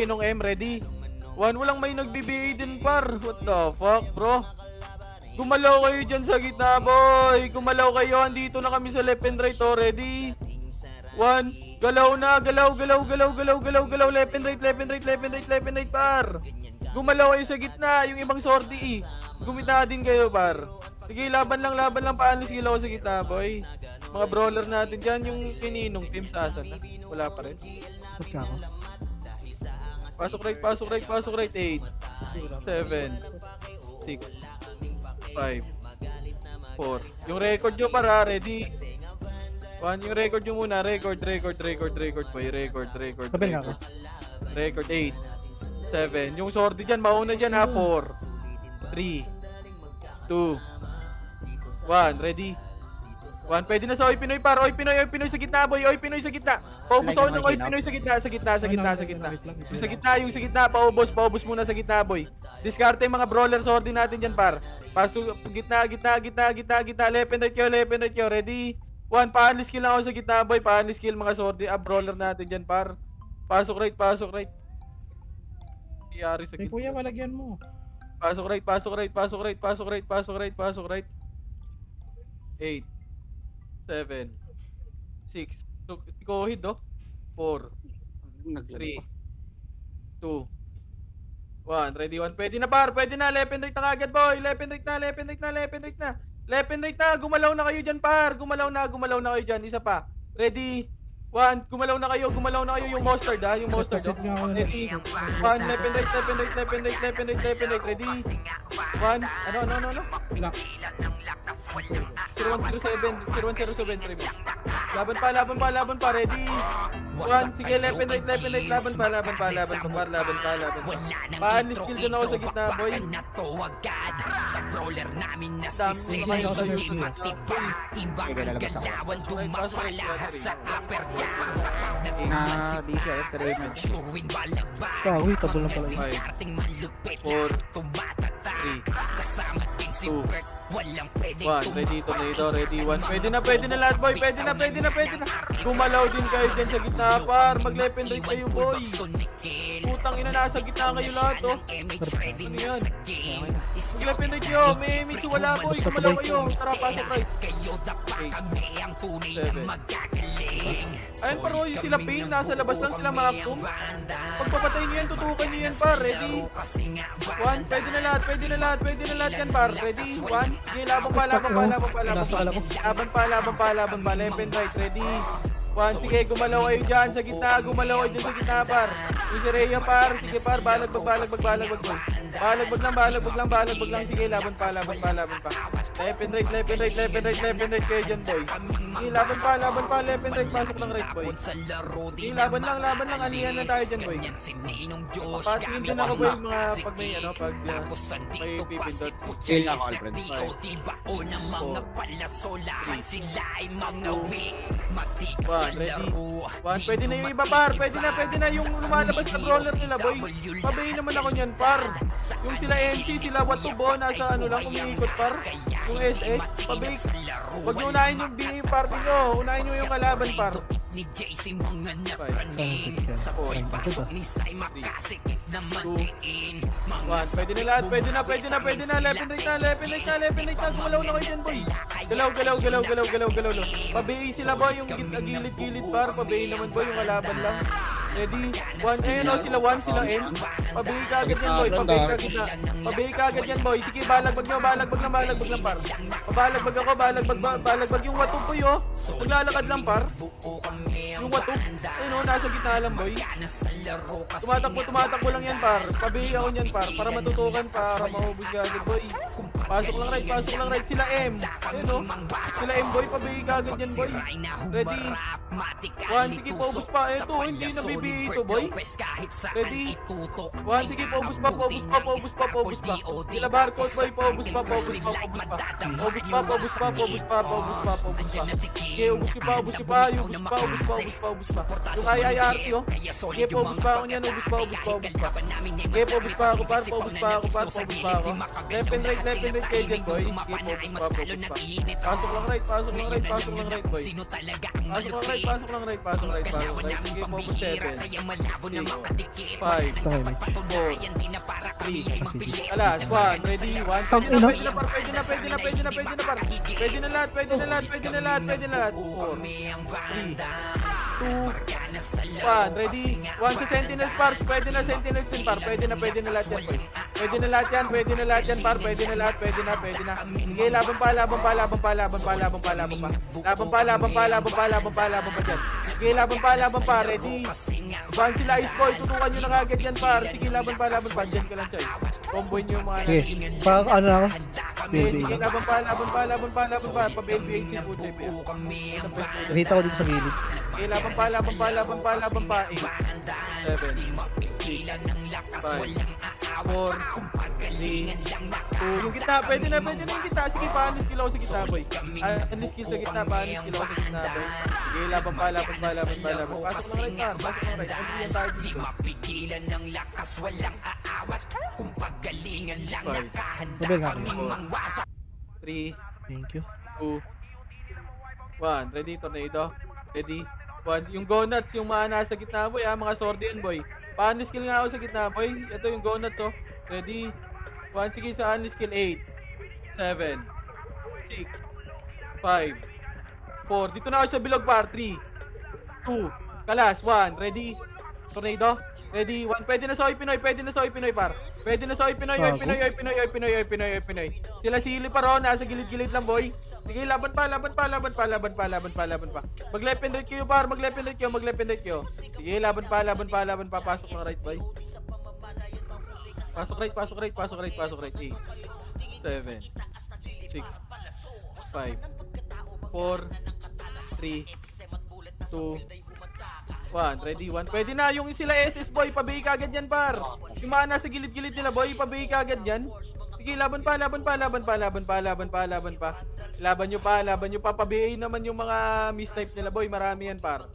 BA nung M, ready? 1, walang may nag-BA din par. What the fuck, bro? Gumalaw kayo dyan sa gitna, boy. Gumalaw kayo. Andito na kami sa left and right, oh. Ready? 1. Galaw na. Galaw. Left and right, par. Gumalaw kayo sa gitna. Yung ibang sortie, gumita din kayo, par. Sige, laban lang. Paano sige ako sa gitna, boy? Mga brawler natin dyan. Yung kininong team sa asan na. Wala pa rin. Pasok right. 8, 7, 6, 5, 4. Yung record nyo para, ready? 1, yung record nyo muna. Record, boy. Record. Record, 8, 7. Yung sortie dyan, mauna dyan ha. 4, 3, 2, 1. Ready? 1, pwede na sa Oy Pinoy par. Oy Pinoy sa gitna, boy. Oy Pinoy sa gitna. Paubos ako ng Oy Pinoy sa gitna. Sa gitna. Paubos muna sa gitna, boy. Diskarte yung mga brawler sortie natin dyan, par. Pasok, gitna. Left and right kayo. Ready? 1, paalis kill lang ako sa gitna, boy. Paalis kill mga sortie. Brawler natin dyan, par. Pasok right. Iyari sa gitna. Kuya, walagyan mo. Pasok right. 8, 7, 6. So, Kohid, oh. 4, 3, 2, 1. Ready, 1. Pwede na, par. Pwede na. Left and right na agad, boy. Left and right na. Gumalaw na kayo dyan, par. Gumalaw na kayo dyan. Isa pa. Ready? 1. Gumalaw na kayo. Yung mustard, ha. Yung mustard, oh. Ready? 1. Left and right. Ready? 1. Ano? 0107. Try mo. Laban pa. Ready? 1. Sige, left and right. Laban pa. Paalis skill dyan ako sa gitna, boy. Dami na kayo sa gitna. Na di siya, Uy, tabol lang pala. 5, 4, 3, 2, 1. Ready ito. Ready, 1. Pwede na lahat, boy. Pwede na. Gumalaw din kayo dyan sa gitna, par. Mag-left and right kayo, boy. Putang ina, nasa gitna kayo lahat, oh. Ano yan? Mag-left and right kayo. May M2, wala, boy. Gumalaw kayo. Tara, pasok right. 8, 7. Ayun, paro, yung sila Pain. Nasa labas lang sila, Maxum. Pagpapatay nyo yan, tutukan nyo yan, par. Ready? 1. Pwede na lahat yan, par. Ready? 1. Sige, laban pa. Laban pa. Left and right. Ready? 1. Sige, gumalaw kayo dyan sa gitna. Par. Yung si Rhea, par. Sige, par. Balagbag. Balagbag lang. Sige, laban pa. Left and right kayo dyan, boy. Sige, laban pa. Left and right. Pasok lang right, boy. Sige, laban lang. Alihan na tayo dyan, boy. Patingin din ako, boy, mga pag may pipindot. Chill ako, Alfred. 1. Ready? 1. Pwede na yung iba, par. Pwede na yung lumalabas na brawler nila, boy. Pabayin naman ako niyan, par. Yung sila MC, sila Watubo, nasa ano lang, umiikot, par. Yung SS, pabik. Huwag nyo unahin yung BA party nyo. Unahin nyo yung kalaban, par. 5, 4, 3, 2, 1. Pwede na lahat. Left and right na. Gumalaw na kayo dyan, boy. Galaw. Pabayi sila, boy. Yung gilid-gilid, par. Pabayi naman, boy. Yung kalaban lang. Ready? 1. Ayun, oh, sila 1, sila M. Pabayi ka agad yan, boy. Pabayi ka agad yan, boy. Sige, balagbag nyo. Balagbag lang, par. Pabalagbag ako. Balagbag yung Watu, boy, oh. Naglalakad lang, par. Yung Watu. Ayun, oh, nasa gitna lang, boy. Tumatakbo lang yan, par. Pabayi ako niyan, par. Para matutukan, para mahubos ka agad, boy. Pasok lang right. Sila M. Ayun, oh. Sila M, boy. Pabayi ka agad yan, boy. Ready? 1. Sige, paubos pa. Ito, hindi na BBA ito, boy. Ready? 1. Sige, paubos pa. Sila barcode, boy. Paubos pa. Sige, ubos pa. Ubos pa. Yung IIRT, oh. Sige, paubos pa ako niyan. Ubos pa. Sige, paubos pa ako, par. Left and right. mag-lepin right kayo dyan, boy. Sige, focus pa. Pasok lang right, pasok lang right, pasok lang right, boy. Pasok lang right, pasok lang right, pasok right, pasok right. Sige, focus 7. 6, 5, 4, 3. Alas, 1, ready, 1. Pwede na par, pwede na par. Pwede na lahat, pwede na lahat. 4, 3, 2, 1, ready. 1 sa Sentinels par, pwede na Sentinels din par. Pwede na lahat yan, boy. Pwede na lahat yan par, pwede na. Sige, laban pa dyan. Sige, laban pa, ready. Bang sila Ice Boy, tutukan nyo na kagad yan par. Sige, laban pa, dyan ka lang, Choy. Comboy nyo yung mga Okay, parang ano ako? sige, laban pa, pa-BLBA si Puche. Nakita ko dito sa gilid. Okay, laban pa. 8, 7, 6, 5, 4, 3, 2. Yung gitna, pwede na yung gitna. Sige, pa-anis kill ako sa gitna, boy. Anis kill sa gitna, pa-anis kill ako sa gitna, boy. Sige, laban pa. Pasok lang right. Ano yan tayo dito? 5, Sabi nga ako. 3, Thank you. 2, 1. Ready, tornado. Ready. 1. Yung go nuts, yung mga nasa gitna, boy. Mga sword yan, boy. Pa-unleash skill nga ako sa gitna, boy. Ito yung go nuts, oh. Ready. 1. Sige, sa unleash skill. 8, 7, 6, 5, 4. Dito na ako sa bilog, par. 3, 2, kalas. 1. Ready. Tornado. Ready. 1. Pwede na sa Oy Pinoy, par. Pwede na sa Oy Pinoy. Sila sili pa ron, nasa gilid-gilid lang, boy. Sige, laban pa. Mag-left and right kayo, par. Mag-left and right kayo. Sige, laban pa. Pasok ng right, boy. Pasok right. 8, 7, 6, 5, 4, 3, 2, 1. Ready, 1. Pwede na yung sila SS, boy. Pabigay ka agad yan, par. Yung mga nasa gilid-gilid nila, boy. Pabigay ka agad yan. Sige, laban pa. Laban nyo pa. Pabigay naman yung mga mistype nila, boy. Marami yan, par.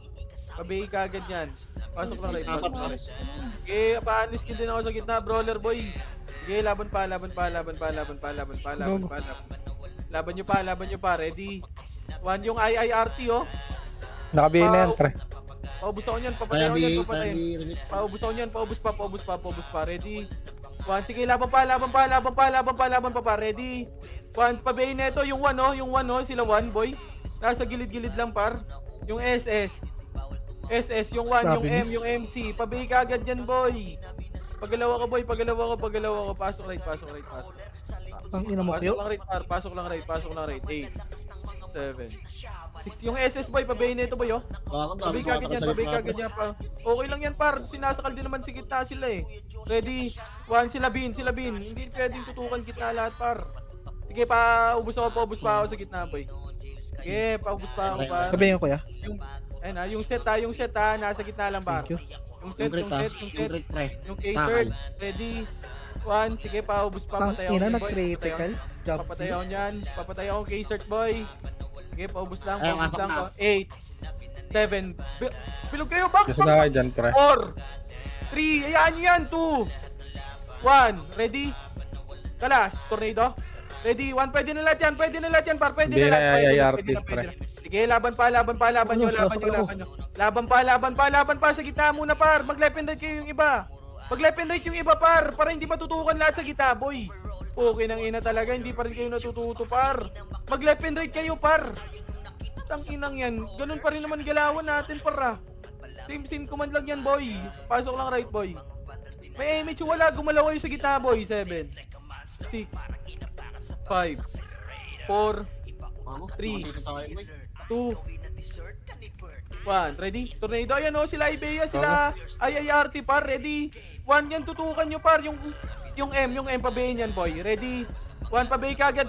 Pabigay ka agad yan. Pasok lang right. Sige, pa-unleash kill din ako sa gitna, brawler, boy. Sige, laban pa. Laban nyo pa. Ready. 1 yung IIRT, oh. Nakabihin na yan, pre. Paubos ako niyan, papatayin. Paubos pa. Ready. 1, sige, laban pa, ready. 1, pabayin neto, yung 1, oh, sila 1, boy. Nasa gilid-gilid lang, par. Yung SS, yung 1, yung M, yung MC. Pabayin ka agad yan, boy. Pagalaw ako, boy, pasok right. Ang ina mo kayo. Pasok lang right. 8, 7, 6. Yung SS, boy, pabayin neto, boy, oh. Pabay kagad yan, pa. Okay lang yan, par. Sinasakal din naman si gitna sila, eh. Ready. 1, sila bin. Hindi pwedeng tutukan gitna lahat, par. Sige, paubos pa ako sa gitna, boy. Sige, paubos pa ako, par. Sabihin ko, kuya. Yung set, nasa gitna lang, par. Yung crit, pre. Yung K-third. Ready. 1, sige, paubos pa. Ang Patay ako ina, dyan, boy. nag-critical. Job. Papatay ako niyan. Papatay ako K-cert, boy. Sige, paubos lang. Ay, pasok na. 8, 7. Bilog kayo, back. Gusto na kayo dyan, pre. 4, 3, hayaan nyo yan. 2, 1, ready? Kalas, tornado. Ready, 1, pwede na lahat yan, par. Hindi na IIRT, pre. Sige, laban nyo. Laban pa sa gitna muna, par. Mag-left and right kayo yung iba. Par. Para hindi matutukan lahat sa gitna, boy. Okay nang ina talaga, hindi pa rin kayo natututo, par. Mag-left and right kayo, par. Tang-inang yan. Ganun pa rin naman galawan natin, par. Same command lang yan, boy. Pasok lang right, boy. May image wala, gumalaw kayo sa gitna, boy. 7, 6, 5, 4, 3, 2, 1. Ready? Tornado. Ayan, oh, sila Ibea, sila IIRT, par. Ready? 1 yan, tutukan nyo, par. Yung M, pabayin yan, boy. Ready? 1, pabay ka agad.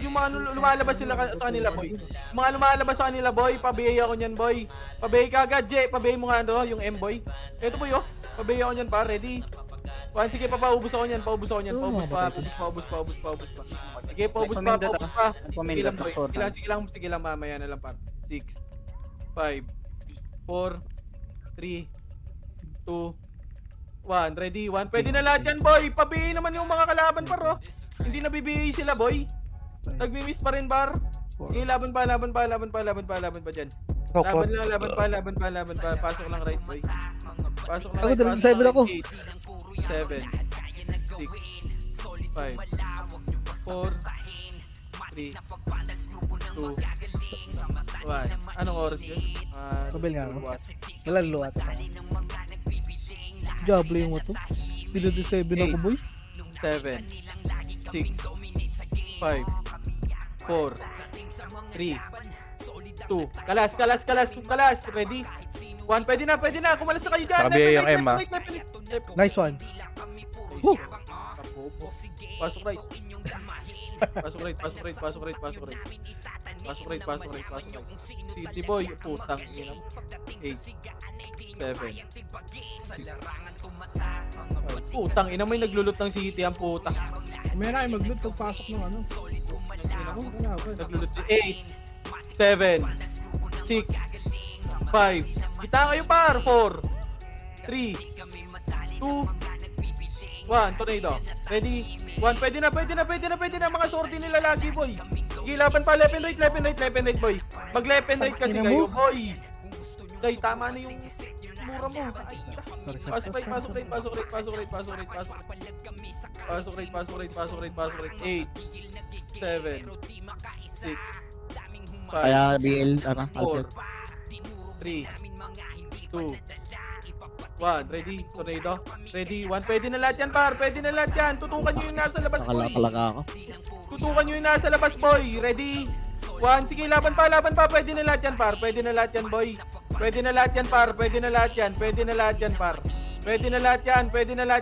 Yung mga lumalabas sila sa kanila, boy. Mga lumalabas sa kanila, boy. Pabay ako niyan, boy. Pabay ka agad, J. Pabay mo nga, yung M, boy. Ito, boy, oh. Pabay ako niyan, par. Ready? 1, sige, paubos ako niyan. Paubos pa. Sige, paubos pa. Sige lang, mamaya na lang, par. 6, 5, 4, 3, 2, 1, ready, 1. Pwede na lahat yan, boy. Pabihin naman yung mga kalaban, par, oh. Hindi nabibigay sila, boy. Nagmi-miss pa rin, par. Sige, laban pa dyan. Kokot. Laban pa. Pasok lang right, boy. Pasok lang Ako, right. dalawang pasok cyber lang ako. right. 8, 7, 6, 5, 4, 3, 2, 1. Anong oras yun? Mabel nga ako. Nalalo ata pa. Diablo yung wato. Pinag-7 ako, boy. 7, 6, 5, 4, 3, 2. Kalas. Ready? 1, pwede na. Kumalas na kayo dyan. Nakabiya yung M, ah. Left. Nice one. Woo! Pasok right. City boy, putang ina. 8, 7, 6. Putang ina, may naglulot ng city ang puta. May na kayo mag-loot pagpasok ng ano. Naglulot 8, 7, 6, 5. Kita kayo par. 4, 3, 2, 1. Tornado. Ready? 1. Pwede na. Mga sortie nila lagi, boy. Sige, laban pa. Left and right, boy. Mag left and right kasi Ina kayo, mo. boy. Day, tama na yung mura mo. Pasok right. 8, 7, 6, 5, Kaya BL, 4, 3, 2, 1. Ready? Tornado? Ready? 1. Pwede na lahat yan, par. Tutukan nyo yung nasa labas, boy. Nakalaga ako. Tutukan nyo yung nasa labas, boy. Ready? 1. Sige, laban pa. Pwede na lahat yan, par. Pwede na lahat yan, boy. Pwede na lahat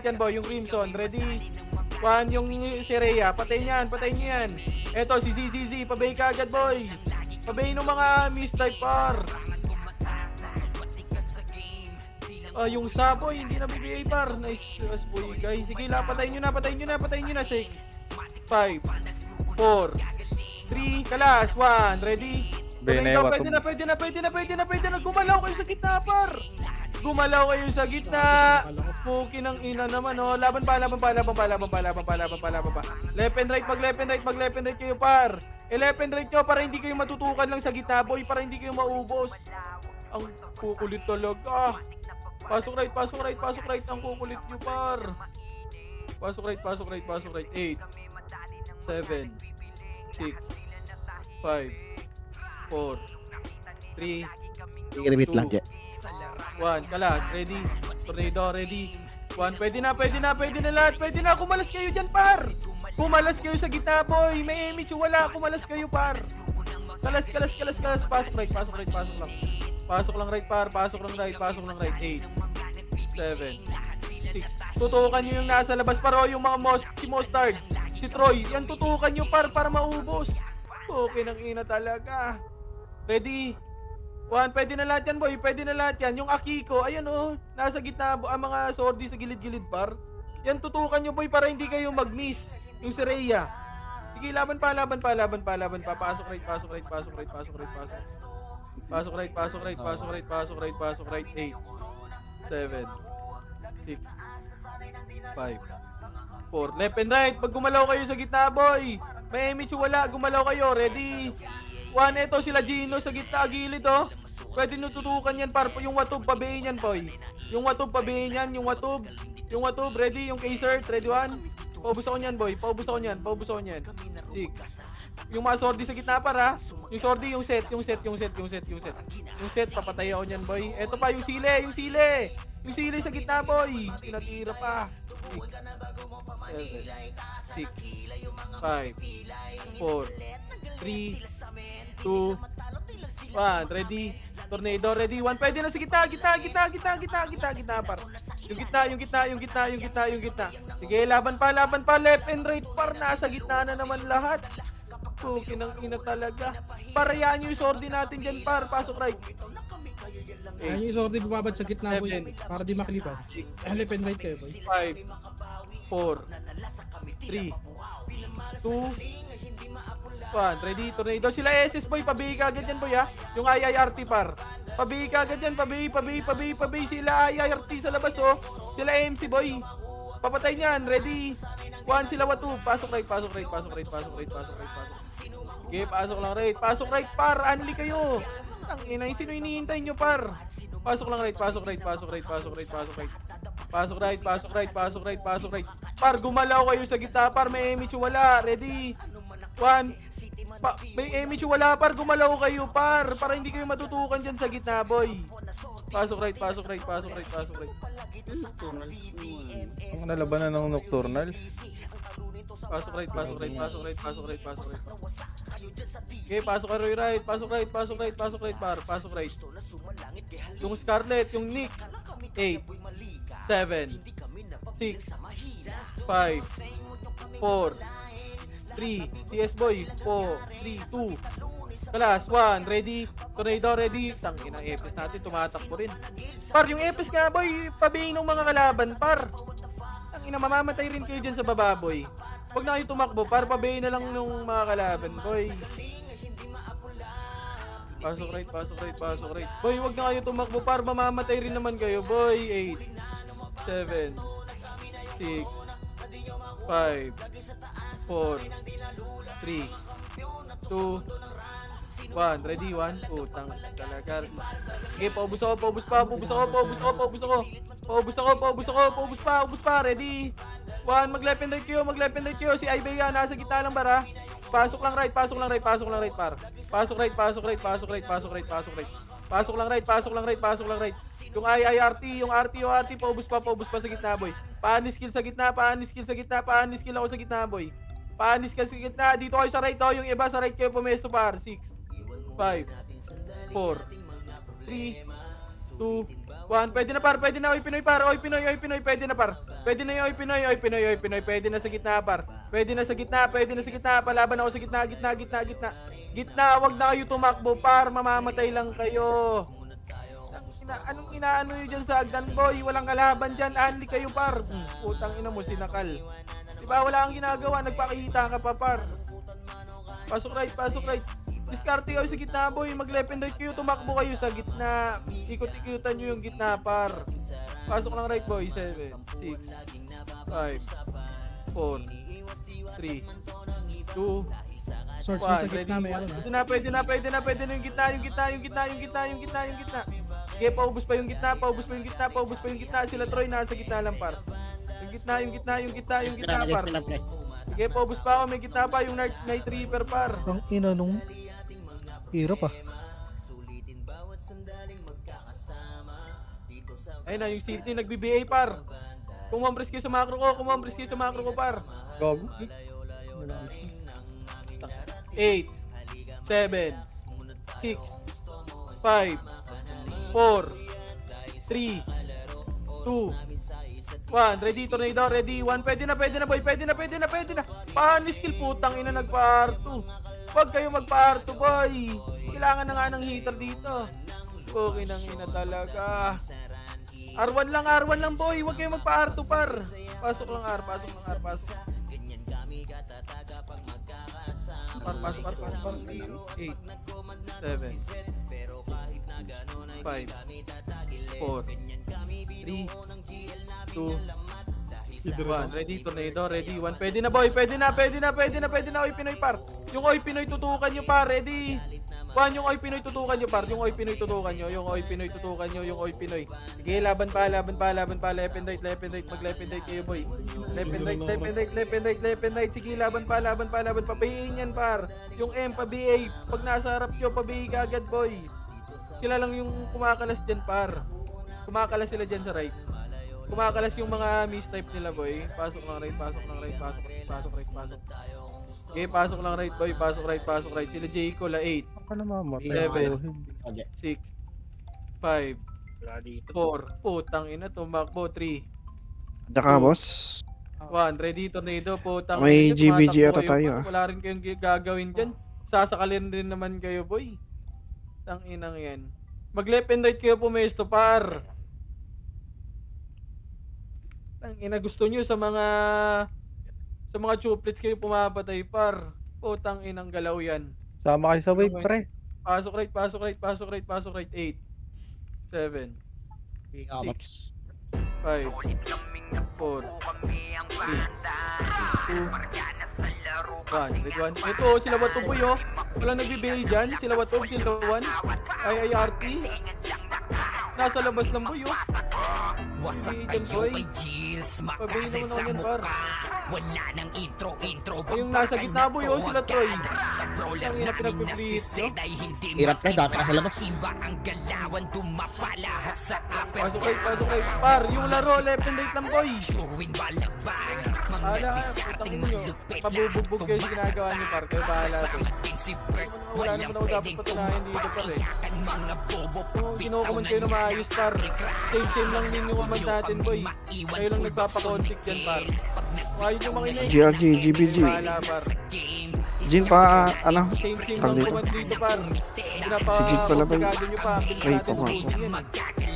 yan, boy. Yung Crimson. Ready? 1. Yung si Rhea. Patay nyo yan. Eto, si ZZZ. Pabay ka agad, boy. Pabay ng mga mistype, par. Yung Saboy, hindi nabibigay, par. Nice boy, guys. Sige, patayin nyo na. 6, 5, 4, 3, kalas, 1. Ready? Benewa Pwede na. Gumalaw kayo sa gitna, par. Puki ng ina naman, oh. Laban pa. Left and right, mag left and right kayo, par. Left and right nyo para hindi kayo matutukan lang sa gitna, boy. Para hindi kayo maubos. Ang kukulit talaga. Pasok right. Ang kukulit nyo, par. Pasok right. 8, 7, 6, 5, 4, 3, I-repeat lang, Je. 1. Kalas, ready? Tornado, ready? 1. Pwede na lahat. Kumalas kayo dyan, par. Kumalas kayo sa gitna, boy. May image, wala. Kumalas kayo, par. Kalas. Pasok right. Pasok lang right, par. Pasok lang right. 8, 7, 6. Tutukan nyo yung nasa labas, par. O, yung mga si Mostard, si Troy. Yan, tutukan nyo, par, para maubos. Okay, nang ina talaga. Ready? 1. Pwede na lahat yan, boy. Yung Akiko, ayan, oh. Nasa gitna, ang mga sordi sa gilid-gilid, par. Yan, tutukan nyo, boy, para hindi kayo mag-miss. Yung si Rhea. Sige, laban pa. Pasok right. 8, 7, 6, 5, 4. Left and right. Pag gumalaw kayo sa gitna, boy. May image, wala. Gumalaw kayo. Ready? 1. Ito sila Gino sa gitna, gilid, oh. Pwede nyo tutukan yan, par. Yung Watub, pabihin yan, boy. Yung Watub, ready? Yung K-Cert, ready? 1. Paubos ako niyan, boy. 6. Yung mga sordi sa gitna, para. Yung sordi, yung set, papatay ako niyan, boy. Eto pa, yung sile. Yung sile sa gitna, boy. Tinatira pa. 6, 5, 4, 3, 2, 1. Ready? Tornado, ready? 1. Pwede na sa gitna, par. Yung gitna. Sige, laban pa. Left and right, par. Nasa gitna na naman lahat. Okay, nang ina talaga. Parayaan nyo yung sordi natin dyan, par. Pasok right. Ayun yung sorti bumabad sa gitna, boy. 7, Para di makalipan. Left and right kayo, boy. 5, 4, 3, 2, 1. Ready? Tornado. Sila SS, boy. Pabigay agad yan, boy, ha. Yung IIRT, par. Pabi ka agad yan, pabi. Sila IRT sa labas, oh. Sila MC boy. Papatay niyan, ready. 1 sila 2. Pasok right. Okay, pasok lang right. Pasok right, par. Anli kayo. Ang ina, sino hinihintay nyo, par? Pasok lang right. Pasok right. Par, gumalaw kayo sa gitna, par. May Emichu wala. Ready. 1. May Emichu wala, par. Gumalaw kayo, par. Para hindi kayo matutukan dyan sa gitna, boy. Pasok right. Ang nalabanan ng Nocturnals. Pasok right. Okay, pasok ka right. Pasok right, par. Pasok right. Yung Scarlet, yung Nick. 8, 7, 6, 5, 4, 3, CS boy, 4, 3, 2, Kalas, 1, ready, Tornado ready. Tangin ang Epes natin, tumatakbo rin. Par, yung Epes nga boy, pabihin ng mga kalaban, par. Tangin na, mamamatay rin kayo dyan sa baba, boy. Pag na kayo tumakbo, par, pabihin na lang ng mga kalaban, boy. Pasok right. Boy, wag na kayo tumakbo, par, mamamatay rin naman kayo, boy. 8, 7, 6, 5, 4, 3, 2, 1, ready, 1, putang talaga. Okay, paubos pa, ready. 1, mag-left and right kayo, si Ibea nasa gitna lang bara. Pasok lang right, par. Pasok right. Yung RT, paubos pa sa gitna, boy. Panis skill sa gitna, panis skill ako sa gitna, boy. Panis ka sa gitna, dito kayo sa right, oh. Yung iba sa right kayo pumesto, par. 6, 5, 4, 3, 2, 1. Pwede na, par. Pwede na, Oy Pinoy, par. Oy Pinoy. Pwede na, par. Pwede na yung Oy Pinoy. Pwede na sa gitna, par. Pwede na sa gitna. Palaban ako sa gitna. Gitna, wag na kayo tumakbo, par. Mamamatay lang kayo. Anong inaano nyo dyan sa Agdan, boy? Walang kalaban dyan. Anli kayo, par. Putang ina mo, sinakal. Diba, wala kang ginagawa. Nagpakita ka pa, par. Pasok right. Diskarte kayo sa gitna, boy. Mag-left and right kayo. Tumakbo kayo sa gitna. Ikot-ikutan nyo yung gitna, par. Pasok lang right, boy. 7, 6, 5, 4, 3, 2, Search mo sa gitna, may ano na. Pwede na yung gitna. Okay, paubos pa yung gitna. Sila Troy nasa gitna lang, par. Yung gitna, par. Okay, paubos pa ako. May gitna pa yung Night Reaper, par. Ang ina nung hirap ah. Ayun na, yung City nag-BBA, par. Kumambres kayo sa macro ko, par. Gogo. 8, 7, 6, 5, 4, 3, 2, 1. Ready, Tornado, ready. 1, pwede na, boy. Pwede na. Paano skill, putang ina, nagpa-R2. Huwag kayo magpa-R2, boy. Kailangan na nga ng heater dito. Okay nang ina talaga. R1 lang, boy. Huwag kayo magpa-R2, par. Pasok lang R. Pasok. Par. 8, 7, 5, 4, 3, 2, 1. Ready, Tornado, ready. 1, pwede na, boy. Pwede na. Oy Pinoy, par. Yung Oy Pinoy tutukan nyo, par. Ready. 1, yung Oy Pinoy tutukan nyo, par. Yung Oy Pinoy. Sige, laban pa. Left and right. Mag-left and right kayo, boy. Left and right. Sige, laban pa. Pabihin yan, par. Yung M, pa-BA. Pag nasa harap nyo, pa-BA ka agad, boy. Sila lang yung kumakalas dyan, par. Kumakalas sila dyan sa right. Kumakalas yung mga mistype nila, boy. Pasok lang right. Okay, pasok lang right, boy. Pasok right. Sila Jayco, la 8, Ako na mamatay. 7, 6, 5, 4. Putang ina, tumakbo. 3, Ada ka, boss? 1. Ready, Tornado. Putang May ina, GBG tumatakbo ata kayo, tayo, par. Wala rin kayong gagawin dyan. Sasakalin rin naman kayo, boy. Tang inang yan. Mag-left and right kayo pumesto, par. Tang ina, gusto nyo sa mga chuplets kayo pumapatay, par. Putang inang galaw yan. Sama kayo sa wave, pre. Pasok right. 8, 7, Kapaps. 5, 4, 3, 2, 1. Red 1. Ito, sila Watuboy oh. Walang nagbibigay dyan. Sila Watuboy, sila 1. IIRT. Nasa labas lang boy oh. Si Jan Boy. Pabili naman ako yan par. Ay, yung nasa gitna boy oh, sila Troy. Ang ina pinagpiplit nyo. Hirap na, dami nasa labas. Pasok kayo. Par, yung laro, left and right lang boy. Bahala ka, putang inyo. Pabubugbog kayo sa ginagawa niyo par. Kayo bahala to. Wala naman ako dapat patunayan dito par eh. Kung kinukuman kayo na maayos par. Same lang din yung command natin boy. Kayo lang nagpapakontik dyan par. Ayun yung makinig. GRG, GBG. Bahala par. Jin pa, ano? Same lang Tag dito. command dito par. Si Jig pala ba yun? Komplikado nyo pa. Bilis Ay, natin pa, ubusin yan.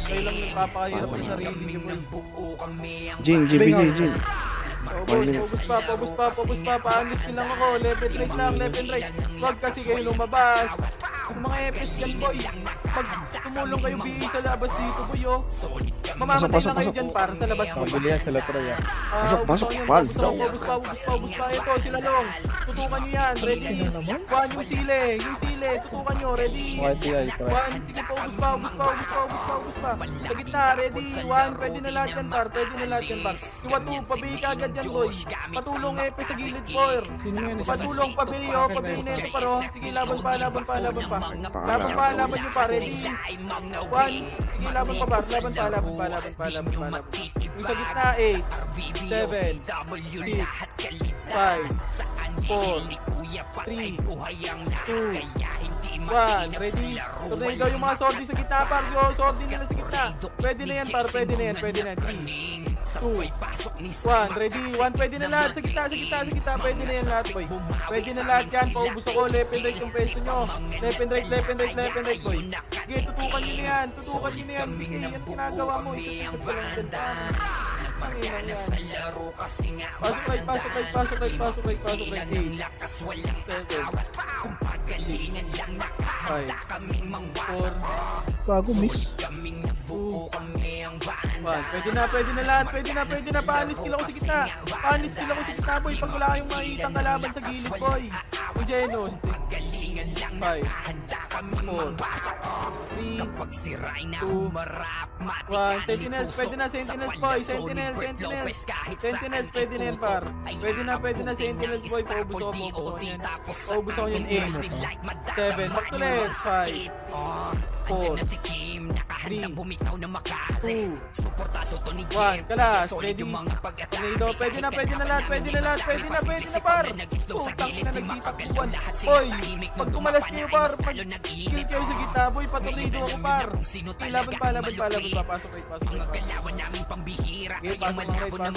Kayo lang nagpapakahirap ang sarili nyo boy. Jin, GBG, Jin. Pobos pa, paalis din lang ako, left and right lang, left and right. Huwag kasi kayo lumabas. Yung mga EPS dyan boy, pag tumulong kayo BA sa labas dito boy oh. Mamamatay Pasok, na kayo pasok. dyan para sa labas boy. Mabili yan sila Troy ah. Pasok, Ubus pasok. pa, ito, sila long. Tutukan nyo yan, ready. One, yung sile, tutukan nyo, ready. YTI Troy. One, sige pa, ubus pa. Sa gitna, ready. One, pwede na lahat yan par, Yung watu, pabihi ka agad yan boy. Patulong epe sa gilid por. Sino yan? Patulong, pabihi oh, pabihi na ito paro. Sige, laban pa. Laban nyo pa, ready. One, sige, laban pa. Yung sa gitna, 8, 7, 6, 5, 4, 3, 2, 1, ready? Tornado yung mga sordi sa gitna par. Yung sordi nila sa gitna. Pwede na yan par, pwede na yan. 3, 2, 1, ready? 1, pwede na lahat. Sa gitna. Pwede na yan lahat boy. Pwede na lahat yan. Paubos ako. Left and right yung pwesto nyo. Left and right boy. Sige, tutukan nyo na yan. Sige, yan ginagawa mo. Ikot ka lang dyan par. Ang inang yan. Pasok right. 8, 7, 5, 4, Bago, miss. 2, 1. Pwede na lahat. Paalis kill ako sa gitna. Boy. Pag wala kayong makikita kalaban sa gilid, boy. Yung Genos. 5, 4, 3, 2, 1. Sentinels, pwede na. Sentinels, boy. Sentinels. Pwede na yan, par. Pwede na, Sentinels, boy. Paubos ako yan. 8, 7, back to left. 5, 4, 3, 2, 1. Kalas, ready. Tornado, pwede na lahat, par. Putang ina, nagtitakbuhan. Boy, pag tumalas niyo par, pag kill kayo sa gitna, boy, patornado ako par. Okay, laban pa. Pasok right. Okay, pasok ng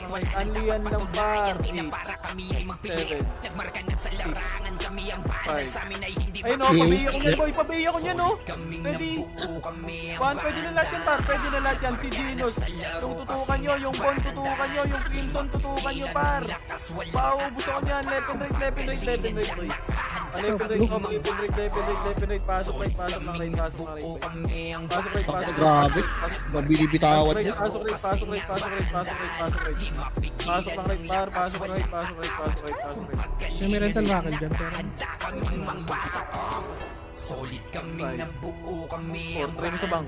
right. Anlian lang par. 8, 7, 6, 5. Ayun o, pabihi ako niyan oh. Ready? 1, pwede na lahat yan par. Si Genos, yung tutukan nyo, yung Bon tutukan nyo, yung Crimson tutukan nyo par. Paubos ako niyan, left and right boy. Left and right, pasok right. Pasok right. Grabe. Mabilibitawan niya. Pasok right. Pasok lang right par, pasok right. Siya may rental bakal dyan. Pero Solid kami na buo kami ang banda. Sa bang.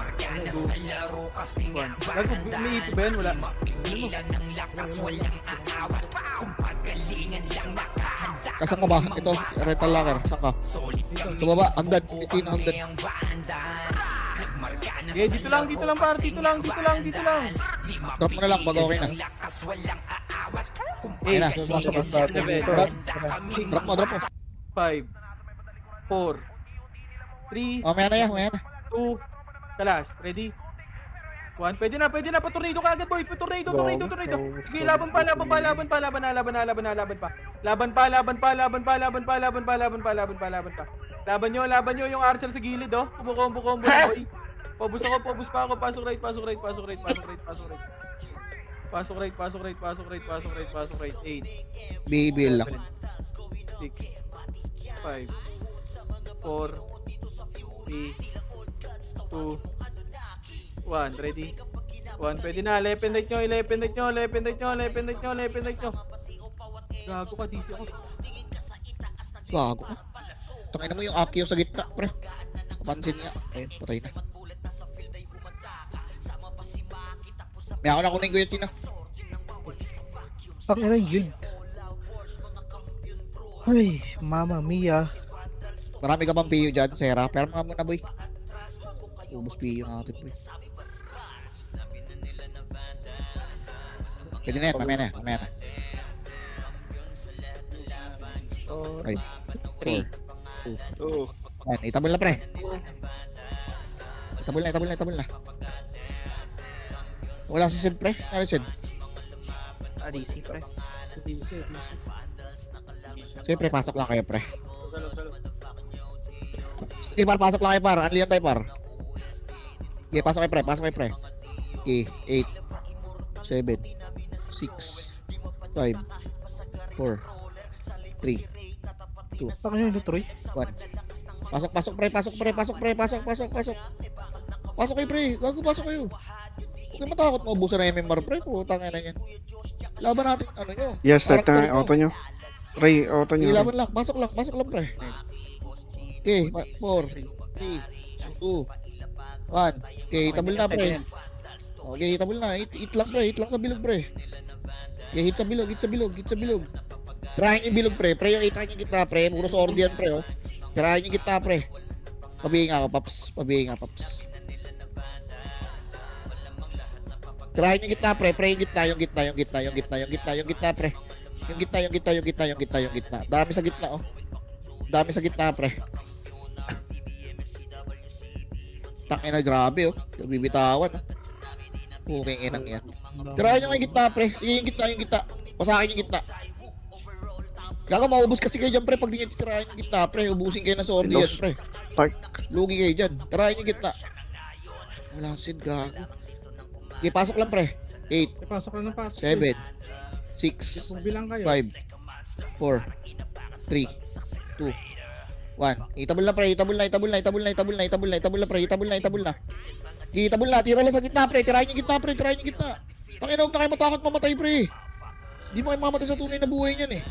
Markana sa laro kasi nga umiipit ba yan? Wala. Kasan ka ba? Ito, rental locker. Saan ka? Sa baba, hagdan. Ito yung hagdan. Okay, dito lang par. Dito lang. Drop mo na lang, bago okay na. Ayun na. 8, Pasok ang dati 7, dito. Drop mo. 5, 4, 3, Oh, maya na. 2, kalas, ready? 1, pwede na, patornado ka agad boy, patornado. Sige, laban pa. Laban nyo yung archer sa gilid oh. Combo na boy. Pobos pa ako, pasok right. 8, Bibil lang. 6, 5, 4, 3, 2, 1. Ready? 1. Pwede na. Left and right nyo. Left and right nyo. Left and right nyo. Left and right nyo. Left and right nyo. Gago ka. DC ako. Gago ka. Tangina mo yung Akio sa gitna, pre. Kapansin niya. Ayun, patay na. May ako na kunin ko yung Tina. Ang ina yung guild. Ay, mama mia. Marami ka bang PU dyan, Sera? Pero mga muna, boy. Ubus PU natin, boy. Pwede na yan, mamaya na. 5, 4, 2. 1. Itabol na, pre. Itabol na. Wala si Sid, pre. Ano si Sid? DC, pre. Sige, pre, pasok lang kayo, pre. Sige, pasok lang kayo, par. Ano yan tayo, par? Sige, pasok kayo, pre. Okay, 8, 7, 6, 5, 4, 3, 2, Ang ina yung Troy. 1. Pasok, pre. Pasok kayo, pre. Gago, pasok kayo. Huwag kayo matakot maubusan na MMR, pre. Putang ina yan. Laban natin, ano nyo. Yes, start Character na auto nyo. Ray, auto nyo. Sige, laban lang. Pasok lang, pre. Okay, 4, 3, 2, 1. Okay, tabul na, pre. Okay, tabul na. Hit lang, pre. Hit lang sa bilog, pre. Okay, hit sa bilog. Tirahin yung bilog, pre. Pre, yung itahin yung gitna, pre. Puro sword yan, pre, oh. Tirahin yung gitna, pre. Pabihin nga ako, Paps. Tirahin yung gitna, pre. Pre, yung gitna, pre. Yung gitna. Dami sa gitna, oh. Dami sa gitna, pre. Tangina, grabe, oh. Bibitawan, oh. Puking inang yan. Tirahin yung gitna, pre. Yung gitna. Pasakin yung gitna. Gago, maubos kasi kayo dyan, pre. Pag di nyo titirahin yung gitna, pre. Ubusin kayo ng sword yan, pre. Park. Lugi kayo dyan. Tirahin yung gitna. Wala sin, gago. Okay, pasok lang, pre. 8, Pasok lang ng pasok. 7, 6, Kung bilang kayo. 5, 4, 3, 2, 1. Itabol na, pre. Itabol na. Tira lang sa gitna, pre. Tirahin yung gitna. Tangina, huwag na kayo matakot mamatay, pre. Hindi mo kayo mamatay sa tunay na buhay niyan, eh.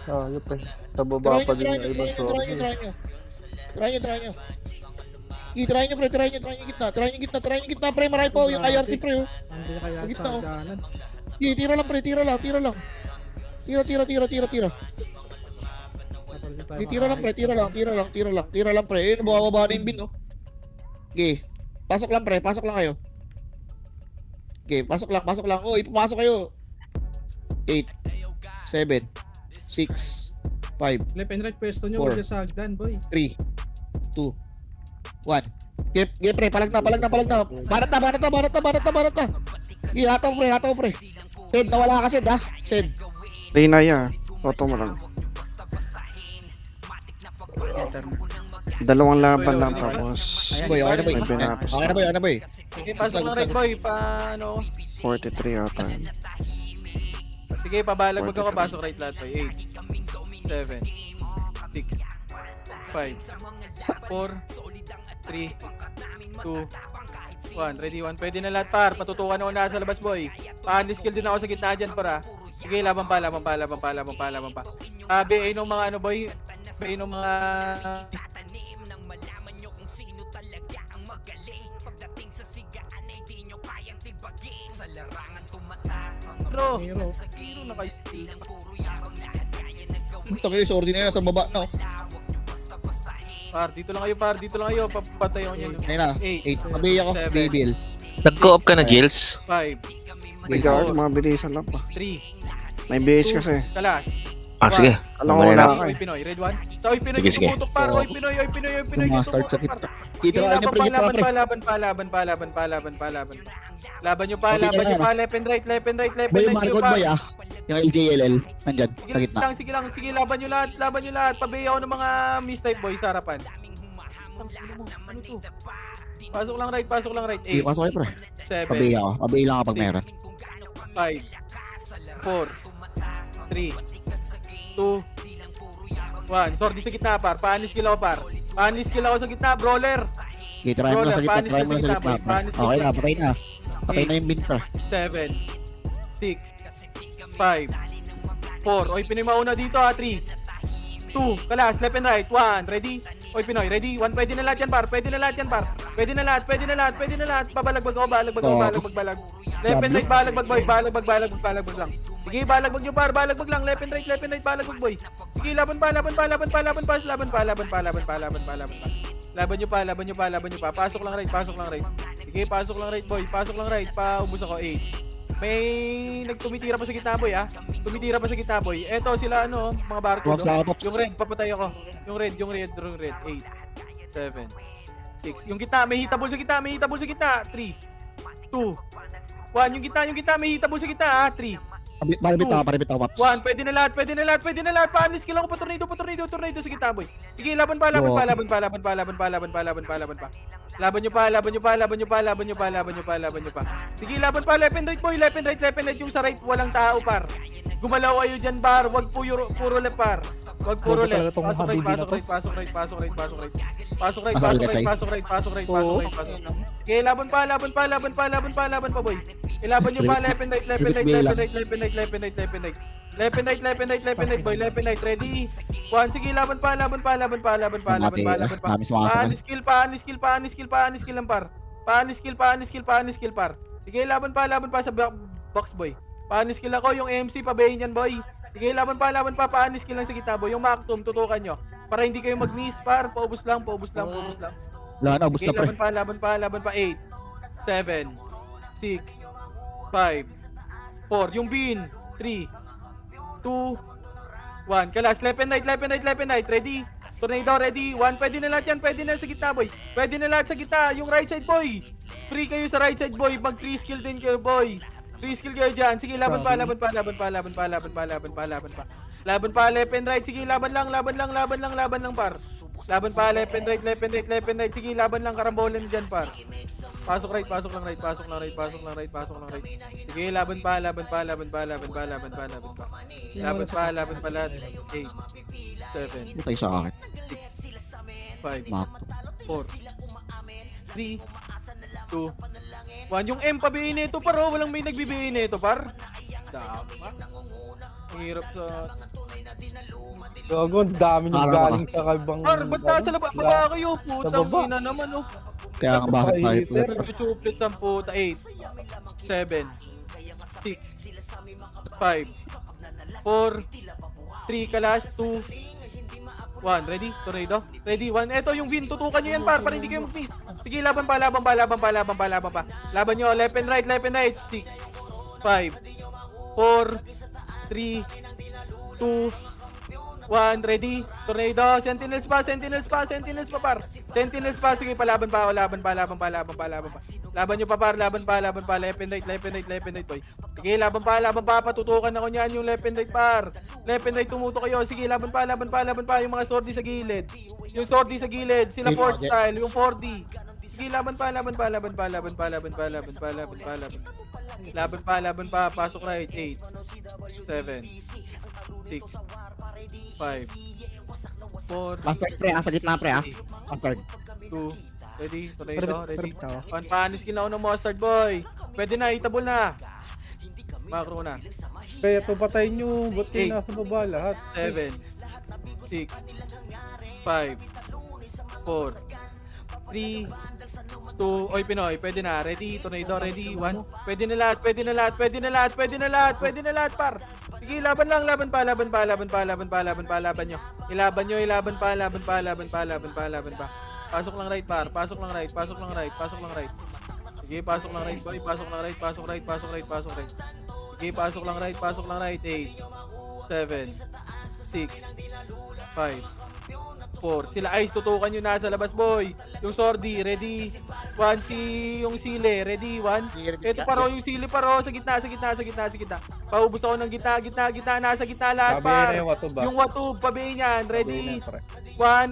Yun, pre. Sa baba pa din Tirahin yung ibang sword. nyo. Tirahin nyo. Tirahin yung gitna, pre. Marami po yung IRT, pre, oh. Hindi kaya Sa gitna, oh. sa daanan. Tira lang, pre. Tira lang. Tira. Tira lang, pre. Eh, nabababa na yung bin, oh. Okay. Pasok lang, pre. Pasok lang kayo. Okay, pasok lang. Oh, ipumasok kayo. 8, 7, 6, 5, Left and right pwesto nyo. 4, Huwag yung sa hagdan, boy. 3, 2, 1. Okay, pre. Palag na. Banat na. Okay, hataw, pre. Sed, nawala ka, Sed, ha? Sed. Ray na ya. Auto mo lang. Dalawang laban lang tapos Boy, okay na, boy. may pinapos. Okay na, boy. Sige, pasok lang right, boy. Paano? 43 ata. Sige, pabalag mo ka. Pasok right lahat, boy. 8, 7, 6, 5, 4, 3, 2, 1. Ready, 1. Pwede na lahat, par. Patutukan ako na sa labas, boy. Pa-skill din ako sa gitna dyan, para. Sige, laban pa. BA nung mga ano, boy. BA nung mga... Bro, Hero. na kayo. Tangina, yung sword na yan. Sa baba, no? Par, dito lang kayo. Papatay ako nyo. Ayun na. 8. Mabay ako. BBL. Nag-co-op ka na, Jils? 5, May guard, mabilisan lang pa. 3, May BH kasi. kalas. Sige. Alam ko Mamaya wala na. ka Oy eh. Pinoy, red 1. Sa Oy Pinoy, Sige, sige. tumutok par. Oy Pinoy, Master sa tumutok kita. par. Tirahin niyo, pre. Gitna, pre. Laban nyo pa. Left and right. Boy, yung Marcod, boy, ah. Yung LJLL. Nandyan. Sa gitna. Sige lang. Laban nyo lahat. Pabaya ako ng mga mistype, boy, sa harapan. Ano to? Pasok lang right. Sige, 8, pasok kayo, pre. 7, Pabay ako. Pabay lang kapag meron. 5, 4, 3, 2, 1. Sorry sa gitna, par. Panis kill ako sa gitna, brawler. Okay, try mo lang sa gitna, Panis try mo lang sa na gitna. boy, panis na, Okay na, boy. patay na. Patay na yung bin pre. 7, 6, 5, 4. Oy, Pinoy mauna dito ha. 3, 2, kalas, left and right. 1, ready? Oy, Pinoy, ready? 1, pwede na lahat yan, par. Pwede na lahat yan, par. Pwede na lahat, pwede na lahat, pwede na lahat. Pabalagbag ako, balagbag ako, balagbag. Left and right, balagbag boy, balagbag lang. Sige, balagbag nyo, par. Balagbag lang, left and right, balagbag boy. Sige, laban pa. Laban pa. Laban nyo pa. Pasok lang right. Sige, pasok lang right, boy. Pasok lang right. Paubos ako, 8. May nagtumitira pa sa gitna, boy, ha? Tumitira pa sa gitna, boy. Eto, sila, ano, mga barko, Pops, no? Pops. Yung red, papatay ako. Yung red. 8, 7, 6. Yung gitna, may hitable sa gitna. 3, 2, 1. Yung gitna, may hitable sa gitna, ha? 3, Paribit ako, Pops. 1, pwede na lahat. Paanis skill ako pa tornado sa gitna, boy. Sige, laban pa. Laban nyo pa. Sige, laban pa, left and right, boy. Left and right, yung sa right, walang tao, par. Gumalaw kayo dyan, par. Wag puro left, par. Wag puro Grabe left. talaga tong Pasok Habibi na to. right. Pasok right. Oo. Okay, laban pa, boy. Ilaban nyo pa, left and right, boy. Left and right, ready? 1, sige, laban pa. Dami sumakasakal. Paanis skill lang, par. Paanis skill, par. Sige, laban pa sa box, boy. Paanis skill ako, yung MC, pabayin yan, boy. Sige, laban pa, paanis skill lang sa gitna, boy. Yung Mactum, tutukan nyo. Para hindi kayo mag-miss, par. Paubos lang. Wala na, ubus na Okay, pre. laban pa. 8, 7, 6, 5, 4. Yung bin. 3, 2, 1. Kalas, left and right. Ready? Tornado, ready? 1, pwede na lahat yan. Pwede na sa gitna, boy. Pwede na lahat sa gitna. Yung right side, boy. Free kayo sa right side, boy. Mag 3 skill din kayo, boy. 3 skill kayo dyan. Sige, laban pa. Laban pa, left and right. Sige, laban lang, par. Laban pa, left and right. Sige, laban lang, karambolan dyan, par. Pasok right. Sige, laban pa. Laban pa lahat. 8, 7, Patay sa akin. 5, Mak. 4, 3, 2, 1. Yung M pabihin nito, par. Oh. Walang may nagbibihin nito, par. Tama. Ang hirap sa... Gago, ang dami nyo Parang galing sa kalbang... Par, ba't nasa labas ba kayo? Putang baba. ina naman, oh. Kaya nga bakit tayo pre. Nag-chuplet ang puta. 8, 7, 6, 5, 4, 3, kalas, 2, 1. Ready? Tornado? Ready? 1. Eto yung win. Tutukan nyo yan, par. Para hindi kayo mag-miss. Sige, laban pa. Laban nyo. Left and right. 6, 5, 4, 3, 2, 1. Ready? Tornado. Sentinels pa, par. Sentinels pa. Sige, laban pa. Laban nyo pa, par. Laban pa. Left and right, boy. Sige, laban pa. Patutukan ako niyan yung left and right, par. Left and right, tumuto kayo. Sige, laban pa. Yung mga swordy sa gilid. Sila Ford style. Yung 4D. Sige, laban pa. Pasok right. 8, 7, 6, 5, 4, Bastard pre, sa gitna pre, Bastard. 2, ready? Tornado, ready? Perfect ako. Panis skill na ako ng mustard, boy. Pwede na, itabol na. Macro na. Kaya ito patay nyo, ba't kayo 8, nasa baba lahat? 7, 6, 5, 4, 3, 2, oy Pinoy, pwede na. Ready? Tornado, ready? 1. Pwede na lahat, par. Sige, laban pa. Laban nyo. Ilaban pa. Pasok lang right, par. Pasok lang right. Sige, pasok lang right, boy. Pasok right. Sige, pasok lang right. 8, 7, 6, 5, 4. Sila Ice, tutukan nyo nasa labas, boy. Yung Swordy, ready? 1, yung Sile, ready? 1. Ito paro, yung Sile paro, sa gitna. Paubos ako ng gitna, nasa gitna lahat, Sabi par. na yung Watub, Yung Watub, pabihin yan, ready? Sabi na, pre.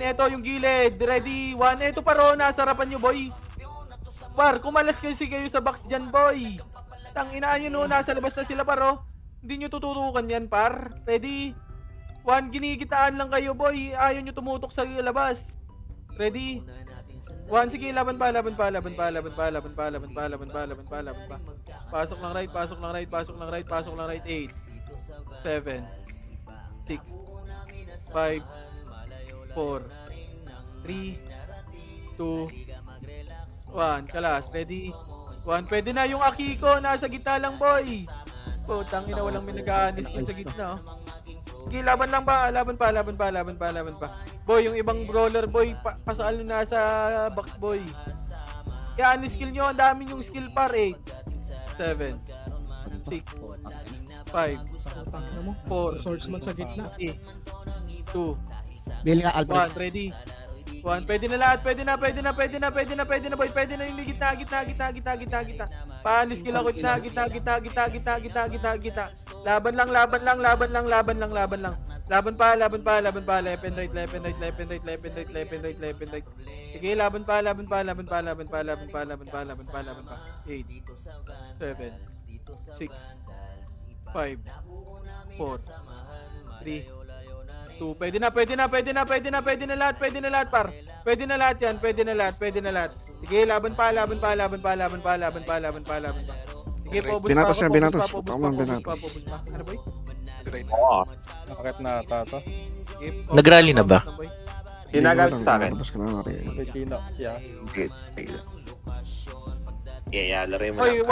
1, ito yung gilid, ready? 1, ito paro, nasa harapan nyo, boy. Par, kumalas kayo sa box dyan, boy. Tanginaan nyo, no, nasa labas na sila, paro. Hindi nyo tututukan yan, par. Ready? 1, ginigitaan lang kayo, boy. Ayaw nyo tumutok sa labas. Ready? 1, sige, laban pa. Pasok ng right. 8, 7, 6, 5, 4, 3, 2, 1. Kalas, ready? 1, pwede na yung Akiko, nasa gitna lang, boy. Putang ina, walang minag-aanis sa gitna, oh. Sige, laban pa. Boy, yung ibang brawler, boy, pasal na nasa box, boy. Kaya skill nyo, ang dami yung skill par, 8, 7, 6, 5, Tangina mo. 4, Swordsman sa gitna. 3, 2, Bili nga, Alfred. 1, ready? 1, pwede na lahat, pwede na, boy, pwede na yung gitna. Panis skill ako, gitna. Laban lang. Laban pa, left and right. Sige, laban pa. 8, 7, 6, 5, 4, 3, 2, pwede na lahat, par. Pwede na lahat yan. Sige, laban pa. Sige, pobos Binatos pa. yan, binatos. Pobos Tama, pa. binatos. Ano, boy? Nakakit na ata to. Sige, Nag-rally na ba? boy. Sinagamit sa akin. Labas ka na rin. May Chino. Yeah. Yeah, laro mo Oy, lang.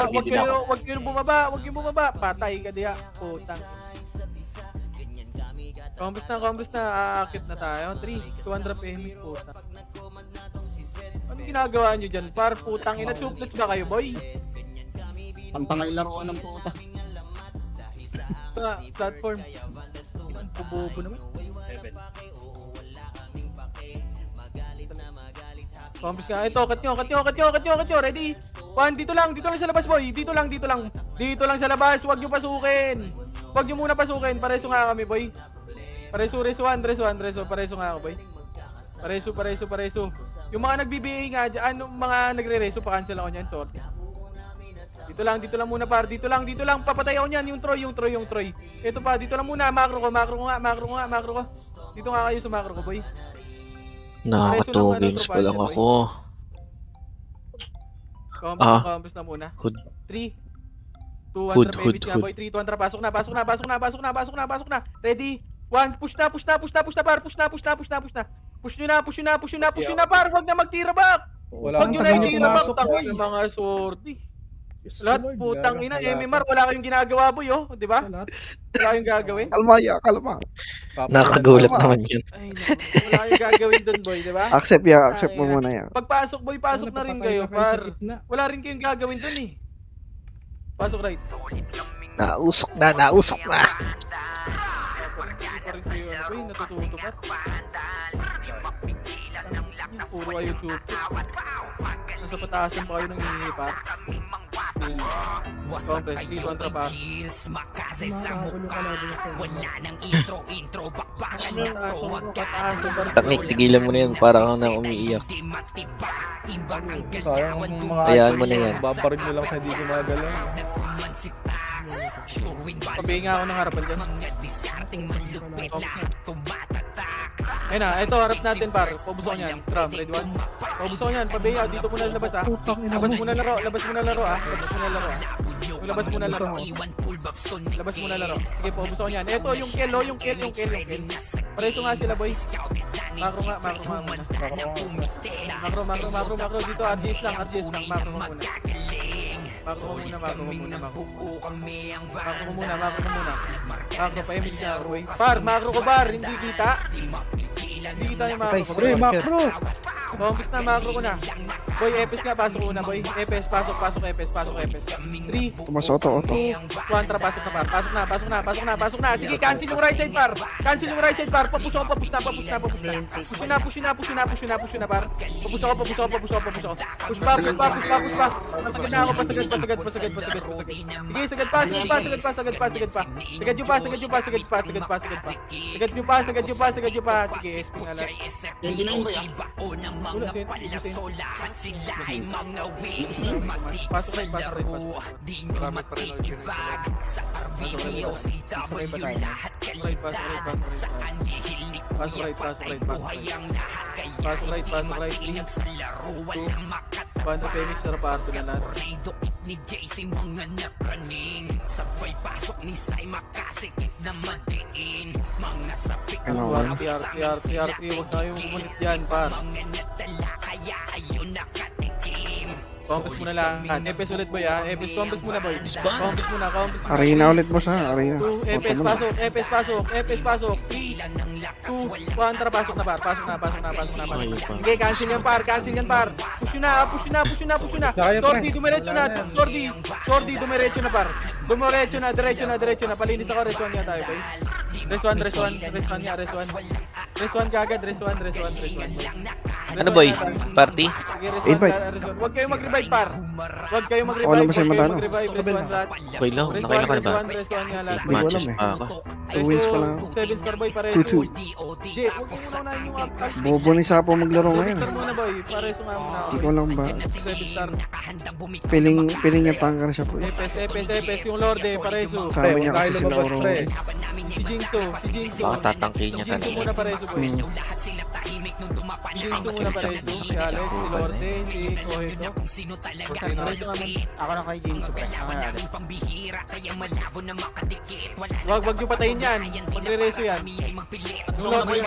wag kayo bumaba. Patay ka diya. Putang. Kombos na. Aakit na tayo. 3, 200 PM. Putang. Ano ginagawa nyo dyan? Par, putang ina. Suplet ba kayo, boy? Pantangay laruan ng puta. Platform. Bububo naman. Kombos ka. Ito, cut nyo. Ready? 1, dito lang sa labas, boy. Dito lang sa labas. Huwag nyo pasukin. Huwag nyo muna pasukin. Pareso nga kami, boy. Pareso nga ako, boy. Pareso. Yung mga nagbibihi nga dyan, mga nagre-reso, pa-cancel ako nyan, sorry. Dito lang muna, par. Dito lang. Papatay ako nyan, yung Troy. Ito pa, dito lang muna. Macro ko. Dito nga kayo sa macro ko, boy. Nakaka 2 games pa lang ako. Combos na muna. Hood. 3, 2, 1, Hood. boy. 3, 2, 1, pasok na. Ready? 1, push na, par. Push na, par. Huwag na magtira back. Wala Huwag nyo kang na tagal itira back. pumasok, Tangin boy. ng mga sorti. Yes, Lahat Lord. putang ina, Wala- MMR, wala kayong ginagawa, boy, oh. Di ba? Lahat. Wala kayong gagawin. Kalma. Nakakagulat naman yun. Ay, naku. Wala kayong gagawin dun, boy, di ba? Accept mo muna yan. Pagpasok, boy, pasok na rin kayo, Sa par. gitna. Wala rin kayong gagawin dun, eh. Pasok right. Nausok na. Pa rin kayo, ano, boy, natututo pa. Puro kayo tuto. Nasa pataasan pa kayo nang hihingi pa. Complex, dito ang trabaho. Makakagulo ka na din ako. Taknik, tigilan mo na yan para ako na umiiyak. Sayang ang mga Hayaan mo na yan. Babaril nyo lang sa hindi gumagalaw. Pabihin nga ako ng harapan dyan. Ayun na, ito harap natin, par. Paubos ako niyan. Tram, ready 1. Paubos ako niyan. Pabihin ako, dito muna labas, ah. Putang ina Labas mo. muna laro, ah. Labas muna laro. Yung labas muna laro. Sige, paubos ako niyan. Ito, yung kill. Pareso nga sila, boy. Macro nga muna. Macro. Dito, RGS lang. Macro mo muna. Macro pa yung siya, boy. Par, macro ko, bar. Hindi kita yung macro ko. Pre, macro. Kombis na, macro ko na. Boy, Epes nga, pasok ko na, boy. Epes, pasok, Epes. 3, Tumas auto. 2, 1, pasok na, par. Pasok na. Sige, cancel yung right side, par. Papush na, Push na, par. Papush ako. Push pa. Pasagad na ako, pasagad. Sige, sagad pa. Sagad nyo pa. Sige, SP nga lang. 29 boy, ah. Ulo, pasok rin. Marami pa rin ako Pasok rin ba tayo? right, pasok right, pasok right. Pasok right, pasok right, pasok right. Pasok right, pasok right. 3, 2, 1, Phoenix, sarap parto na lahat. ni JC mga napraning sabay pasok ni Sai makasikip na madiin mga sapik Ano, TR3, huwag tayong umunit dyan, par. mga natala kaya ayun nakatikim Compass muna lang. Epes ulit, boy, ha? Epes, compass muna, boy. Compass muna, compass muna. Arena ulit boss ha, arena. 2, Epes, Punta mo na. pasok, Epes, pasok, Epes, pasok. 3, 2, 1, tara, pasok na, par. Pasok na, pasok na, pasok na, pasok Ayun na. pa. Sige, cancel yan, par. Cancel yan, par. Push yun na, push yun na, push yun na, push yun na. Kaya, pre. Sordi, dumiretso na. Sordi, dumiretso na, par. Dumiretso na, diretso na. Palinis ako, rest 1 yan tayo, boy. Rest 1 yan, rest 1. Rest 1 kagad, rest 1. Ano boy? Party? Sige, rest 1, Invite. rest 1. Huwag kayong mag-revive, par. Huwag kayong mag-revive. Wala ba sa'yo Huwag kayong matalo? mag-revive, rest 1 lahat. Okay lang, Rest nakailan ka na 1, ba? rest 1 nga lahat. Hindi ko Matches alam eh. pa ako. 2 wins pa lang. 7 star boy, pareho. 2-2. Jay, huwag mo muna unahin yung up. Bobo ni Sapo maglaro 7 ngayon. star muna boy, pareho nga muna. Hindi ko alam ba. 7 star. Piling niya tanker siya po. Epes, yung Lorde, pareho. Sa amin niya Tayo kasi sila lumabas, oro. pre. Si Jinto. Baka tatangkihin niya Si Jinto talaga. muna pareho boy. Hmm. Si Jinto muna pareho. Si Alex, si Lorde, si Koheto. Pareho nga muna. Ako na kay James, pre. Wag yung patayin yan. Magre-reso yan. Yung Lorde,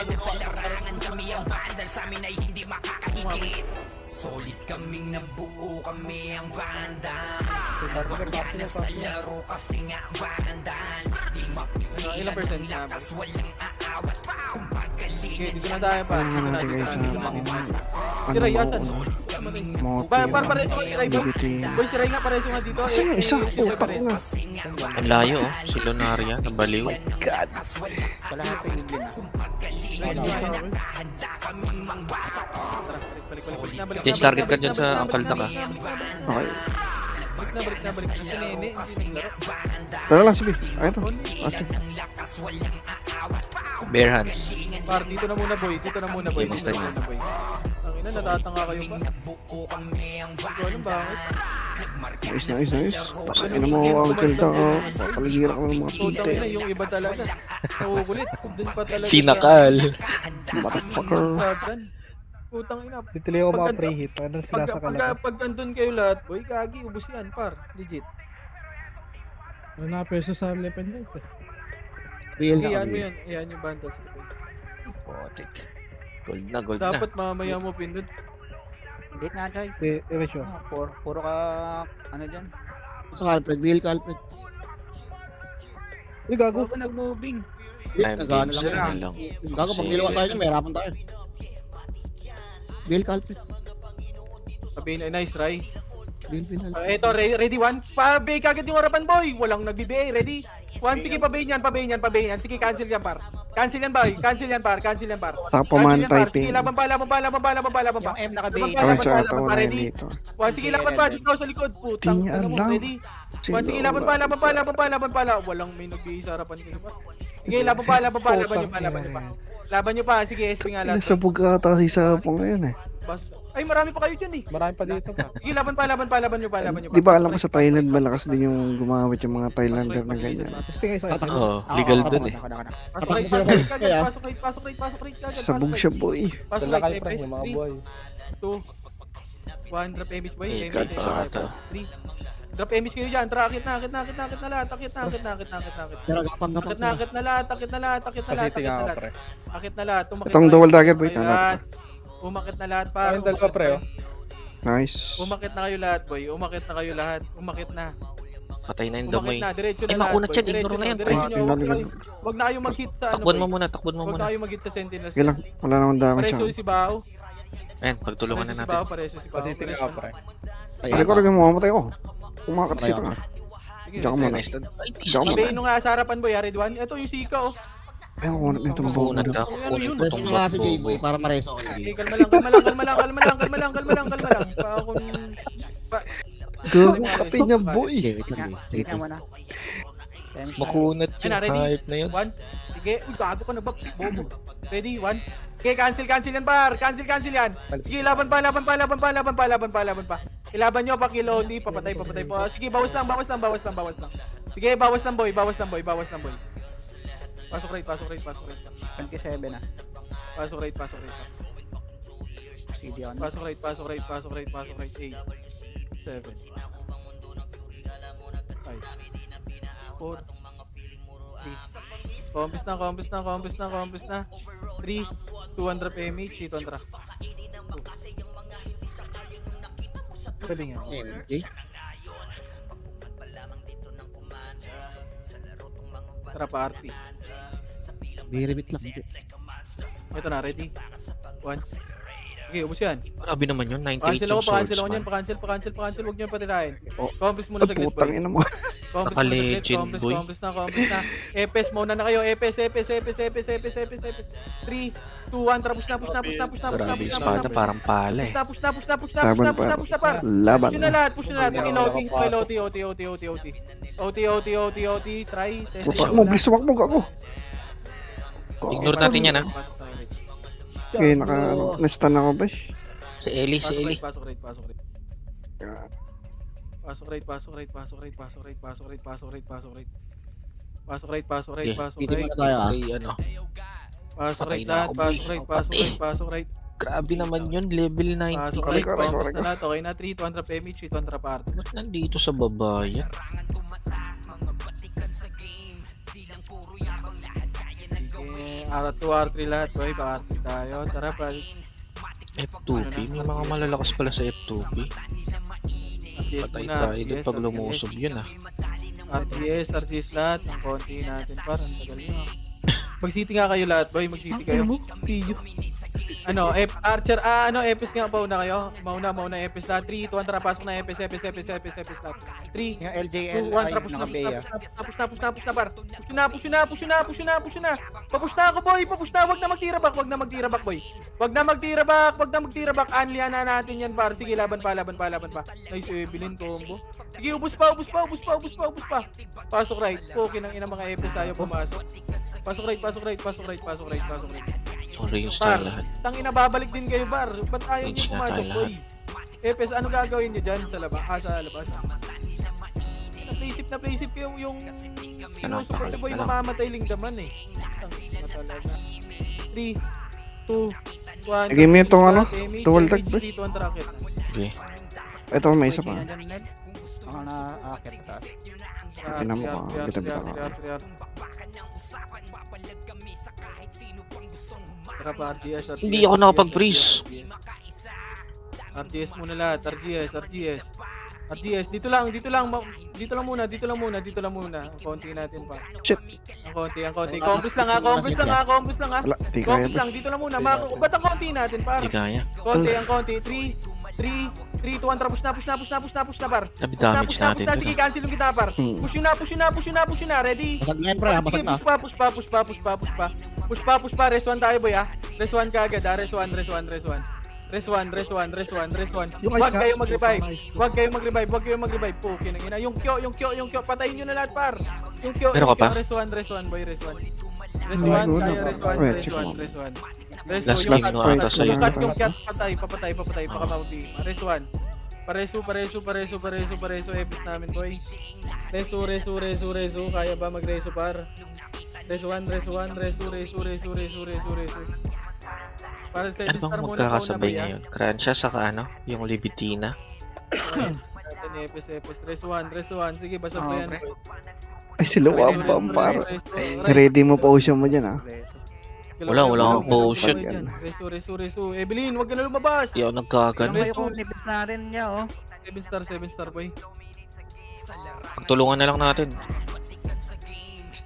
Solid kaming nabuo kami ang vandals sa laro kasi nga vandals di ilang percent na? mapilakas walang aawat kung pagaling Okay, dito na tayo pa. Alam nga natin guys sa Si Ray, asan? Motive. Pareho nga si Ray, boy. DBT. Boy, si Ray nga pareho nga dito. Asan yung isa? Putak na. Ang layo oh, si Lunaria, nabaliw. God. Kalahati yung Change target ka dyan sa Angkalda ka. Okay. Balik na. Si Nene, hindi naglaro. Tara lang si B. Ay ito. Ate. Bare hands. Par, dito na muna boy. Dito na muna boy. Okay, basta Dito na yun. muna boy. Tangina, natatanga kayo ba? Hindi ko alam bakit. Nice. Pasakin na mo ang kelda ka. Papaligira ka ng mga So, pinte. tangina, yung iba talaga. Nakukulit. Dun pa talaga. Sinakal. Motherfucker. Sagan. Putang ina. Dituloy ako Pag- mga pre-hit. Anong sinasakal ako? Pag andun kayo lahat, boy, kagi, ubus yan, par. Legit. Ano na peso sa left and right eh. Real na Iyan kami. mo yan. Iyan yung bundles. boy. Potik. Gold na. Dapat mamaya mo pindot. Date na, Joy. Ewan siya. Puro ka, ano dyan? Sa Alfred, Bill ka Alfred. Uy, gago. nag-moving. Time Nagano games lang na yan. lang. Gago, pag nilawa tayo dyan, may harapan tayo. Bill ka Alfred. Sabihin, nice try. Bill, Bill. Eto, ready one. Pabay kagad yung harapan, boy. Walang nagbibigay. Ready? One, sige, pabayin yan. Sige, cancel yan, par. Cancel yan, boy. Cancel yan, par. Tapaman Cancel yan, par. Sige, typing. laban pa. Yung M nakabay. Tawad sa Laban tawa pa, na yun ready? dito. One, sige, laban pa. Dito sa likod. Putang. Di niya ina mo, alam. ready? One, sige, laban pa. Walang may nagbigay sa harapan ko. Sige, laban pa. Laban nyo pa. Sige, SP nga lahat. Nasa ata si Sapo ngayon eh. Ay, marami pa kayo dyan eh. Marami pa dito pa. Sige, laban nyo pa. Di ba alam ko sa Thailand malakas din yung gumamit yung mga Thailander na ganyan. Speak kayo sa akin. Oo, legal dun eh. Pasok rate kagad. Sabog siya boy. Pasok Dala kayo rate, pre, yung mga boy. 2, 1, drop image boy. Eh, God, sa ata. 3. Drop image kayo dyan. Tara, akit na lahat. Akit na lahat. Pasiting ako pre. Akit na lahat. Itong double dagger boy. Hanap ko. Umakit na lahat pa. Ayun, dalawa pre oh. Nice. Umakit na kayo lahat boy. Umakit na. Patay na yung damoy. Diretso na Eh, lahat, makunat boy. yan, ignore na yan, pre. Diretso nyo, Tingnan. Wag na kayo mag-hit sa ano. Takbuhan mo boy. muna, takbuhan mo Wag muna. na kayo mag-hit sa sentinels. Sige lang. Wala naman damage Pareso siya. si Bao. Ayan, pagtulungan na natin. Pareso si Bao. Pasiting ako pre. Pare ko rin mo mamatay ko. Kumakat siya ka. Sige, Diyan ka muna. Nice to. Ay, Diyan ka muna. Sabihin nyo nga sa harapan boy, Red One. Ito yung Sika oh. Ay, ako kunat nito mabuo Makunat na. ka. Kukunin ko Resto tong na nga si bobo. J-Boy para mareso ko. Okay, kalma lang. Pa akong... Gago kape niya boy. Wait lang. Sige na muna. Makunat Ayun yung na, ready? hype na yun. 1. Sige, uy, gago ka na ba? Bobo. Ready? 1. Okay, cancel yan par. Cancel yan. Sige, laban pa. Ilaban nyo, pa-kill only, papatay pa. Sige, bawas lang. Sige, bawas lang boy. Pasok right, pasok right, pasok right. 27 na. Pasok right, pasok right. CD on. Pasok right, pasok right, pasok right, pasok right. 8, 7, 5, 4, 3. Compass na, compass na, compass na, compass na. 3, 200 PMH, dito Andra. Pwede nga. MJ. Tara, party. Biribit lang. Ito na, ready? 1. Okay, ubos yan. Grabe naman yun, 98 Pacancel ako, yung pacancel ako swordsman. yan, pacancel. Huwag niyo patirahin. Oh, Compass muna sa grid, putang boy. ina mo. Compass Naka-legend, muna sa boy. compass na. Epes muna na kayo, epes. 3, 2, 1, tara, push na. Grabe yung espada, parang pala eh. Push na, par. Laban Push na. na lahat. May OT, try. test. Putak mo, bilis sumakbog ako. Ignore natin yan, ha? Okay, na-stun ako ba? Si Ellie, si Ellie. Pasok rate. Dito muna tayo ah. Ay, ano. Pasok Patay rate na lahat, ako, boy. pasok rate. Grabe naman yun, level 90. Pasok Correct, rate, correct, compass correct. na lahat. Okay na, 3, 200 PMH, 200 party. Ba't nandito sa baba yan? R2, R3 lahat, boy. Party tayo. Tara, pal. F2P, may mga malalakas pala sa F2P. Patay tayo doon pag lumusob yun ah. RTS lahat. Ang konti natin, par. Ang tagal nyo. Mag-city nga kayo lahat, boy. Mag-city kayo. Ano, Archer, Epis nga pa una kayo. Mauna, Epis lahat. 3, 2, 1, tara, pasok na Epis lahat. 3, Yung LJL 2, 1, ay tara, push naka-Bea. na, par. Push na. Papush na ako, boy. Papush na. Wag na magtira back, boy. Wag na magtira back. Anlihan na natin yan, par. Sige, laban pa. Nice, Evelyn, combo. Sige, ubus pa. Pasok right. Okay nang ina mga Epis tayo pumasok. Pasok right. Sorry yung Par, style lahat. tangina babalik din kayo, bar. Ba't ayaw Range niyo na pumasok, tayo boy? Epes, ano gagawin niyo dyan sa labas? Sa labas. Na-playsip kayo yung sinusupport ni boy, Ano? mamamatay lingdaman eh. Tangina talaga. 3, 2, 1. Lagay mo yung tong ano, dual tag, boy. Dito ang tracket. Okay. Ito, may isa pa. Ako na akit taas. Tingnan mo ka, bita-bita ka. Tara pa, RGS. Hindi ako nakapag-freeze. RGS muna lahat, RGS. Dito lang muna. Ang konti natin pa. Shit. Ang konti. Compass lang ha. Wala, di kaya Compass ba? lang, dito lang muna. Ba't ang konti natin, par? Hindi kaya. Konti. 3, 2, 1, tara, push na, par. Nabi-damage natin Push na, dun sige, ah. cancel yung kita, par. Hmm. Push na, ready? Basag na yan pre, basag na. Push pa. Res 1 tayo, boy, ha? Res 1 ka agad, ha? Res 1. Yung Huwag ice kayong na- mag-revive. Okay nang ina. Yung Kyo, patayin nyo na lahat, par. Yung Kyo, Meron ka pa? Res 1, boy, Res 1. Res Ay, 1, wala tayo, pa. Res 1. Wait, check mo. Last game no ata sa'yo. Yung cat, papatay, baka mauti. Res 1. Pareso, epis namin, boy. Resu. Kaya ba mag-resu, par? Res 1. Para sa Ano bang magkakasabay ngayon? Kransya saka ano? Yung Libitina? Epis. Res 1. Sige, basta ba yan, boy? Ay, sila wabang par. Ready mo potion mo dyan ah. Wala akong potion. Resu. Evelyn, wag ka na lumabas. Hindi ako nagkagan. Resu. Yung nipis natin niya oh. 7 star, boy. Pagtulungan na lang natin.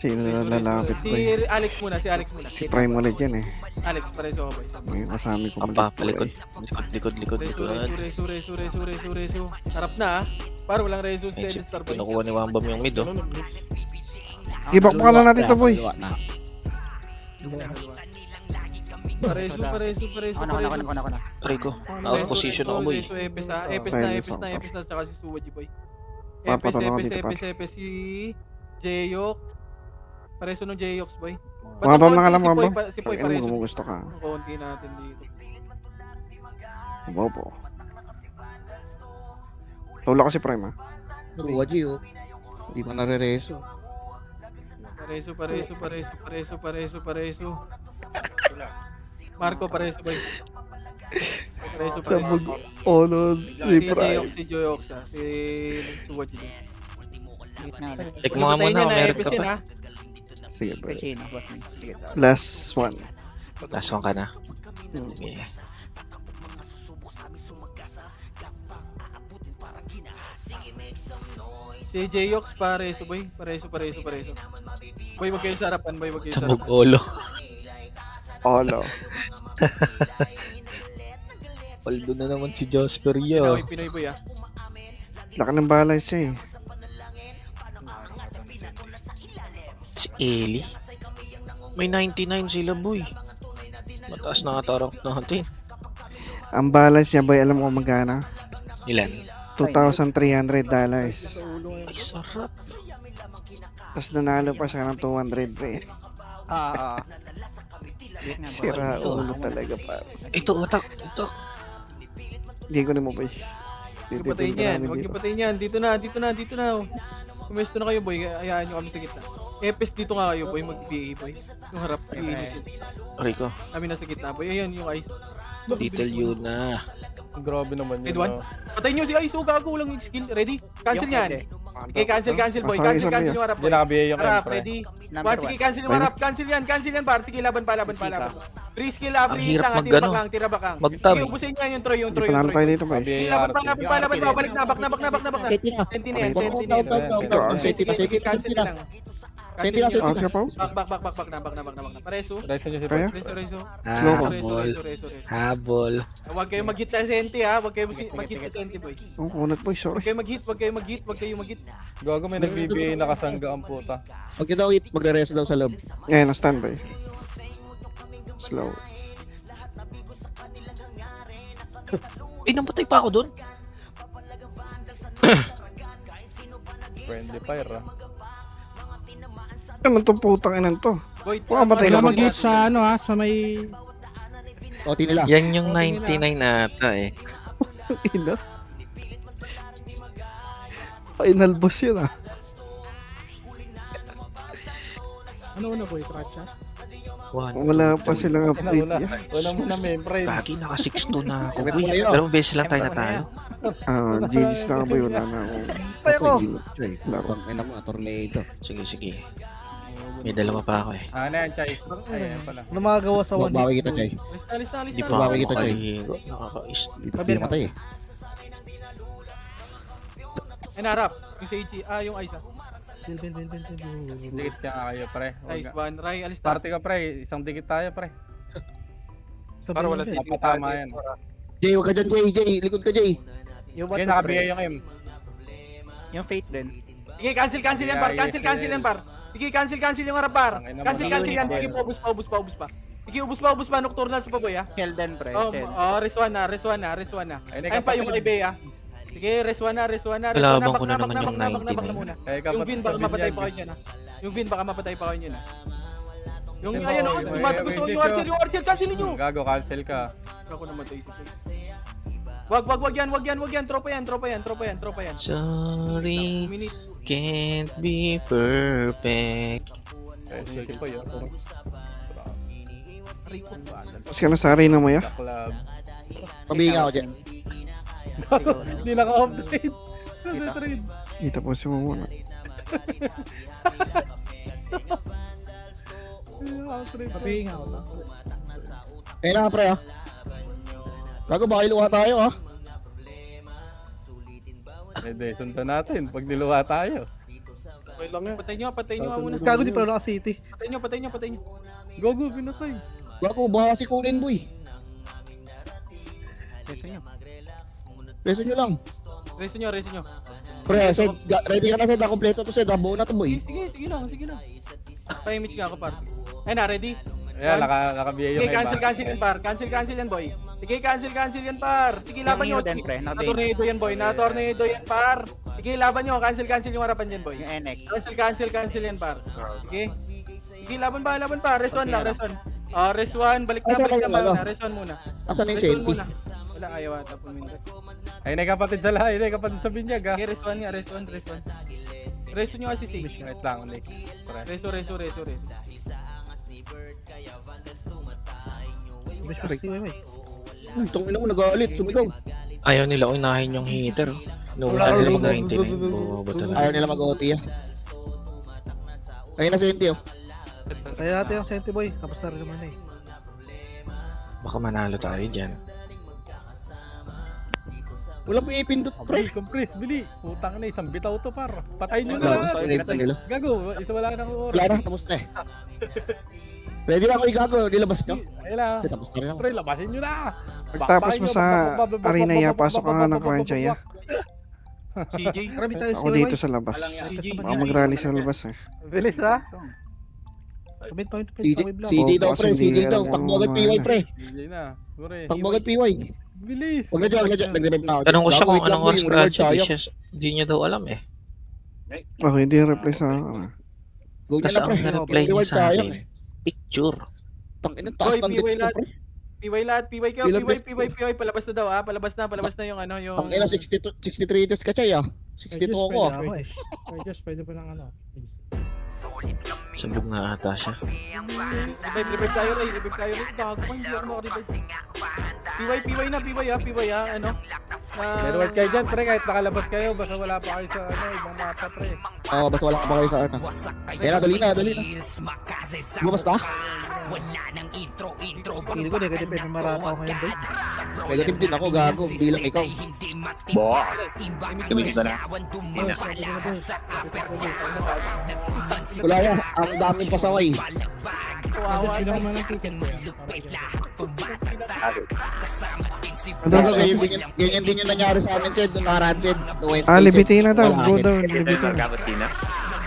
Sino na lalapit Si ba eh? Alex muna. Si Prime ulit yan eh. Alex, pareso ako, boy. Ngayon kasami ko Apa, ulit po palikod. eh. Likod. Resu. Harap na, ha? Para walang resu, Ay, 7 star, boy. Kinukuha ni Wambam yung mid oh. Ibak pa na natin to, boy. Pareso. Ako na. Aray ko. Out position ako boy. Resu, epis na. Epis na, tsaka si Suwaji, boy. Papatalo ka dito, par. Epis, si Jayok. Pareso ng Jayoks, boy. Wabam na nga lang, Si Poy wabam. pa- Si Poy Pag pareso. mo gusto ka. Ang konti natin dito. Bobo. Tula ko si Prime ah. Ruwaji oh. Hindi pa nare-reso. Pareso. Marco, pareso boy. Pareso. Sabog. Ono. Si Joyox, si Joyox ah. Si Suwat yun. Gitna ulit. Check mo nga muna kung meron ka pa. Sige Kay bro. Chino, boss me. Sige. Last one. Last one ka na. Yeah. Si Joyox, pareso boy. Pareso. Boy, wag kayo sa harapan, boy. Wag kayo sa Sabog harapan. olo. Olo. Paldo na naman si Jasper yo. Pinoy boy ah. Laki ng balay siya eh. Si Eli. May 99 sila boy. Mataas na katarang natin. Ang balance niya boy, alam mo kung magkano? Ilan? $2,300. Ay sarap. Tapos nanalo pa siya ng 200 pre. Gitna, boss. Sira ulo talaga pa. Ito utak. Utak. Hindi ko na mo boy. Huwag niyo patayin yan. Huwag niyo patayin yan. Dito na. Kumesto na kayo boy. Ayaan niyo kami sa gitna. Epes dito nga kayo boy. Mag-BA boy. Yung harap. Rico. Kami nasa gitna boy. Ayan yung ice. Little Yuna. Grabe naman Head one. Patayin niyo si ice. Oh, gago lang yung skill. Ready? Cancel Yung yan. head Okay, cancel boy. Sorry, Cancel sorry, yung harap boy. Hindi nakabiya yung Harap, pre. ready? Number Sige, one. cancel yung harap. Cancel yan par. Sige, laban pa. Free skill ah. Ang Free hirap lang. mag-ano. Tira bakang. Mag-tab. Sige, ubusin niya yung Troy. Hindi panalo tayo dito boy. Kabiya Sige, yung laban RP. pa. Balik na. Back na. Senti na. Senti na yan. Senti na. Okay po. Back na. Pareso. Reso niyo si Kaya? Reso. Habol. Reso. Habol. Huwag kayong mag-hit sa senti ha. Huwag kayong mag-hit sa senti boy. Oh, kunat boy, Huwag sorry. kayong mag-hit. Gago may nagbibigay nakasangga ang puta. Pag daw hit, magre-reso daw sa loob. Ngayon, na-standby. Slow. Namatay pa ako doon. Friendly fire ah. Ano naman itong putang inan to? Boy, Pumamatay Kaya ka ba? mag-hit sa ano ha, sa may... Oti nila. Yan yung 99 ata eh. Ina. Final boss yun ah. Ano boy, Tracha? Wala pa silang update Una. niya. Wala mo na membrane. Kagi naka 6-2 na ako. Bakit Boy, mo kayo? dalawang beses lang tayo natalo. GG's na boy, wala na ako. Tayo ko. Laro. Pang ina mo, tornado. Sige. May dalawa pa ako eh. Ano yan, Chay? Ayan pala. Ano magagawa sa one? Bawi kita, Jay. Alis na. Hindi pa Bawi ako kita, Jay. makaligo. Nakakais. Hindi namatay eh. Ay, narap. Yung Seiji. Yung ice ah. Dikit ka nga kayo, pre. Nice one. Ray, alis na. Party ka, pre. Isang dikit tayo, pre. Para wala Napatama yan. Jay, wag ka dyan, Jay. Likod ka, Jay. Yung Sige, what nakabigay yung M. Yung fate din. Sige, cancel yan par. Cancel yan par. Sige, cancel yung harap par. Tangina mo. Cancel yan. Sige, ubus pa. Sige, ubus pa. Nocturnal sa paboy ah. Sheldon, pre. Oh, Sheldon. reswan na. Ayun pa yung kay Bea ah. Sige, reswan na. Kalaban ko na naman yung Back na 99. muna. Kaya Yung Vin, baka mapatay pa kayo dyan ah. Yung ayun oh, gusto yung Archer, cancel niyo. Gago, cancel ka. Ako namatay si Wag yan. Tropa yan. Sorry, Minute. can't be perfect. Reso si Poy, oh. Tapos ka nasari na mo ya? Club. Pabinga ako, Jay. Hindi naka-update. Trade. Kita po si mo muna. Papihinga ako lang. Kaya na nga, pre, ah. Gago, baka iluha tayo, ah. Hindi, sundan natin. Pag niluwa tayo. Okay lang yan. Patay nyo muna. Gago di pala City. Patay nyo. Gogo, pinatay. Gago, baka si Colin, boy. Reso nyo. Reso nyo lang. Reso nyo. Pre, Sed, ready ka na, Sed. Kompleto to, Sed. Buo na to, boy. Sige lang. Pa-image nga ako par. Ayun na, ready? Ayan, nakabigay yung Sige, M. cancel yan par. Cancel yan boy. Sige, cancel yan par. Sige, laban nyo. Yung Eden, pre. Na-tornado yan boy. Na-tornado yan par. Sige, laban nyo. Cancel yung harapan dyan boy. Yung NX. Cancel yan par. Sige. Sige, laban pa. Res 1 lang. Res 1. Balik na ba? Res 1 muna. Asan na yung Res 1 safety? muna. Wala, ayaw ata puminta. Ay, nakapatid sa lahat. Ay, nakapatid sa binyag, ha. Okay, res 1 nga. Res 1. Reso nyo kasi si. Wait lang, Nick. Pre. Reso. Uy, tangina mo, nagalit, sumigaw. Ayaw nila unahin yung hitter. Inuuna nila mag-99. Bumaba talaga. Ayaw nila mag-OT ah. Ayun na si Hindi oh. Saya natin yung Senti Boy. Tapos na rin naman eh. Baka manalo tayo dyan. Walang pinipindot, pre. Compress, bili. Putang na, isang bitaw to, par. Patay nyo Wala, na. pinipindot nila. Gago, isa wala nang oras. Wala na, tapos na eh. Pwede na ako igago, nilabas nyo. Ayun na. Tapos na rin ako. Pre, labasin nyo na. Pagtapos mo sa arena ya, pasok ka nga ng Crunch ya. CJ. Marami tayo Ako dito sa labas. Baka mag-rally sa labas eh. Bilis ha. Pamit. CJ daw, pre. Kasi hindi CJ daw. alam Takbo yung agad mga PY, ano. pre. Hindi na. Pre. Takbo agad PY. Bilis. Huwag na dyan. Nag-revive na ako. Tanong ko siya Gago, kung wait lang, anong boy, oras yung reward Crunch. sayang. Hindi niya daw alam eh. Okay, hindi reply sa ano. Go niya Tapos na, ang pre. na-reply niya Reward sa sayang akin, eh. picture. Tangina, taas Hoy, ng PY dex ko, lahat. pre. PY lahat, PY kayo, Ilang PY, palabas na daw ah. Palabas na yung ano, yung... Tangina, 63 dex ka, Chay ah. 62 ako ah. Pwede pa lang ano. Sabog nga ata siya. Revive tayo, Ray. Gago pa, hindi ako makarevive. PY ano? May reward kayo dyan, pre. Kahit nakalabas kayo, basta wala pa kayo sa ano, ibang mapa, pre. Oo, basta wala ka ba kayo sa ano. Ayan na, dali na. Lumabas na? Hindi ko negative eh. Marataw ngayon boy. Negative din ako, gago. Bilang ikaw. Bo. Gamitin ko na. Wala yan. Ang daming pasaway. Sino naman ang ticket mo? Gago, ganyan din yung nangyari sa amin, Sid. Nung nakaraan, Sid. Nung Wednesday, Sid. Libitin na daw. Wala, Go Sid. down. Ito Libitin. yung gamit din na.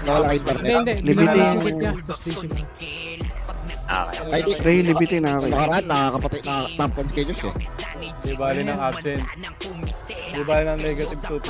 Nawala ka internet. Libitin. Okay. Ay, di. Ray, libitin na ako. Nakaraan, nakakapatay, top 1 schedules eh. Di bali ng absent. Di bali ng negative 2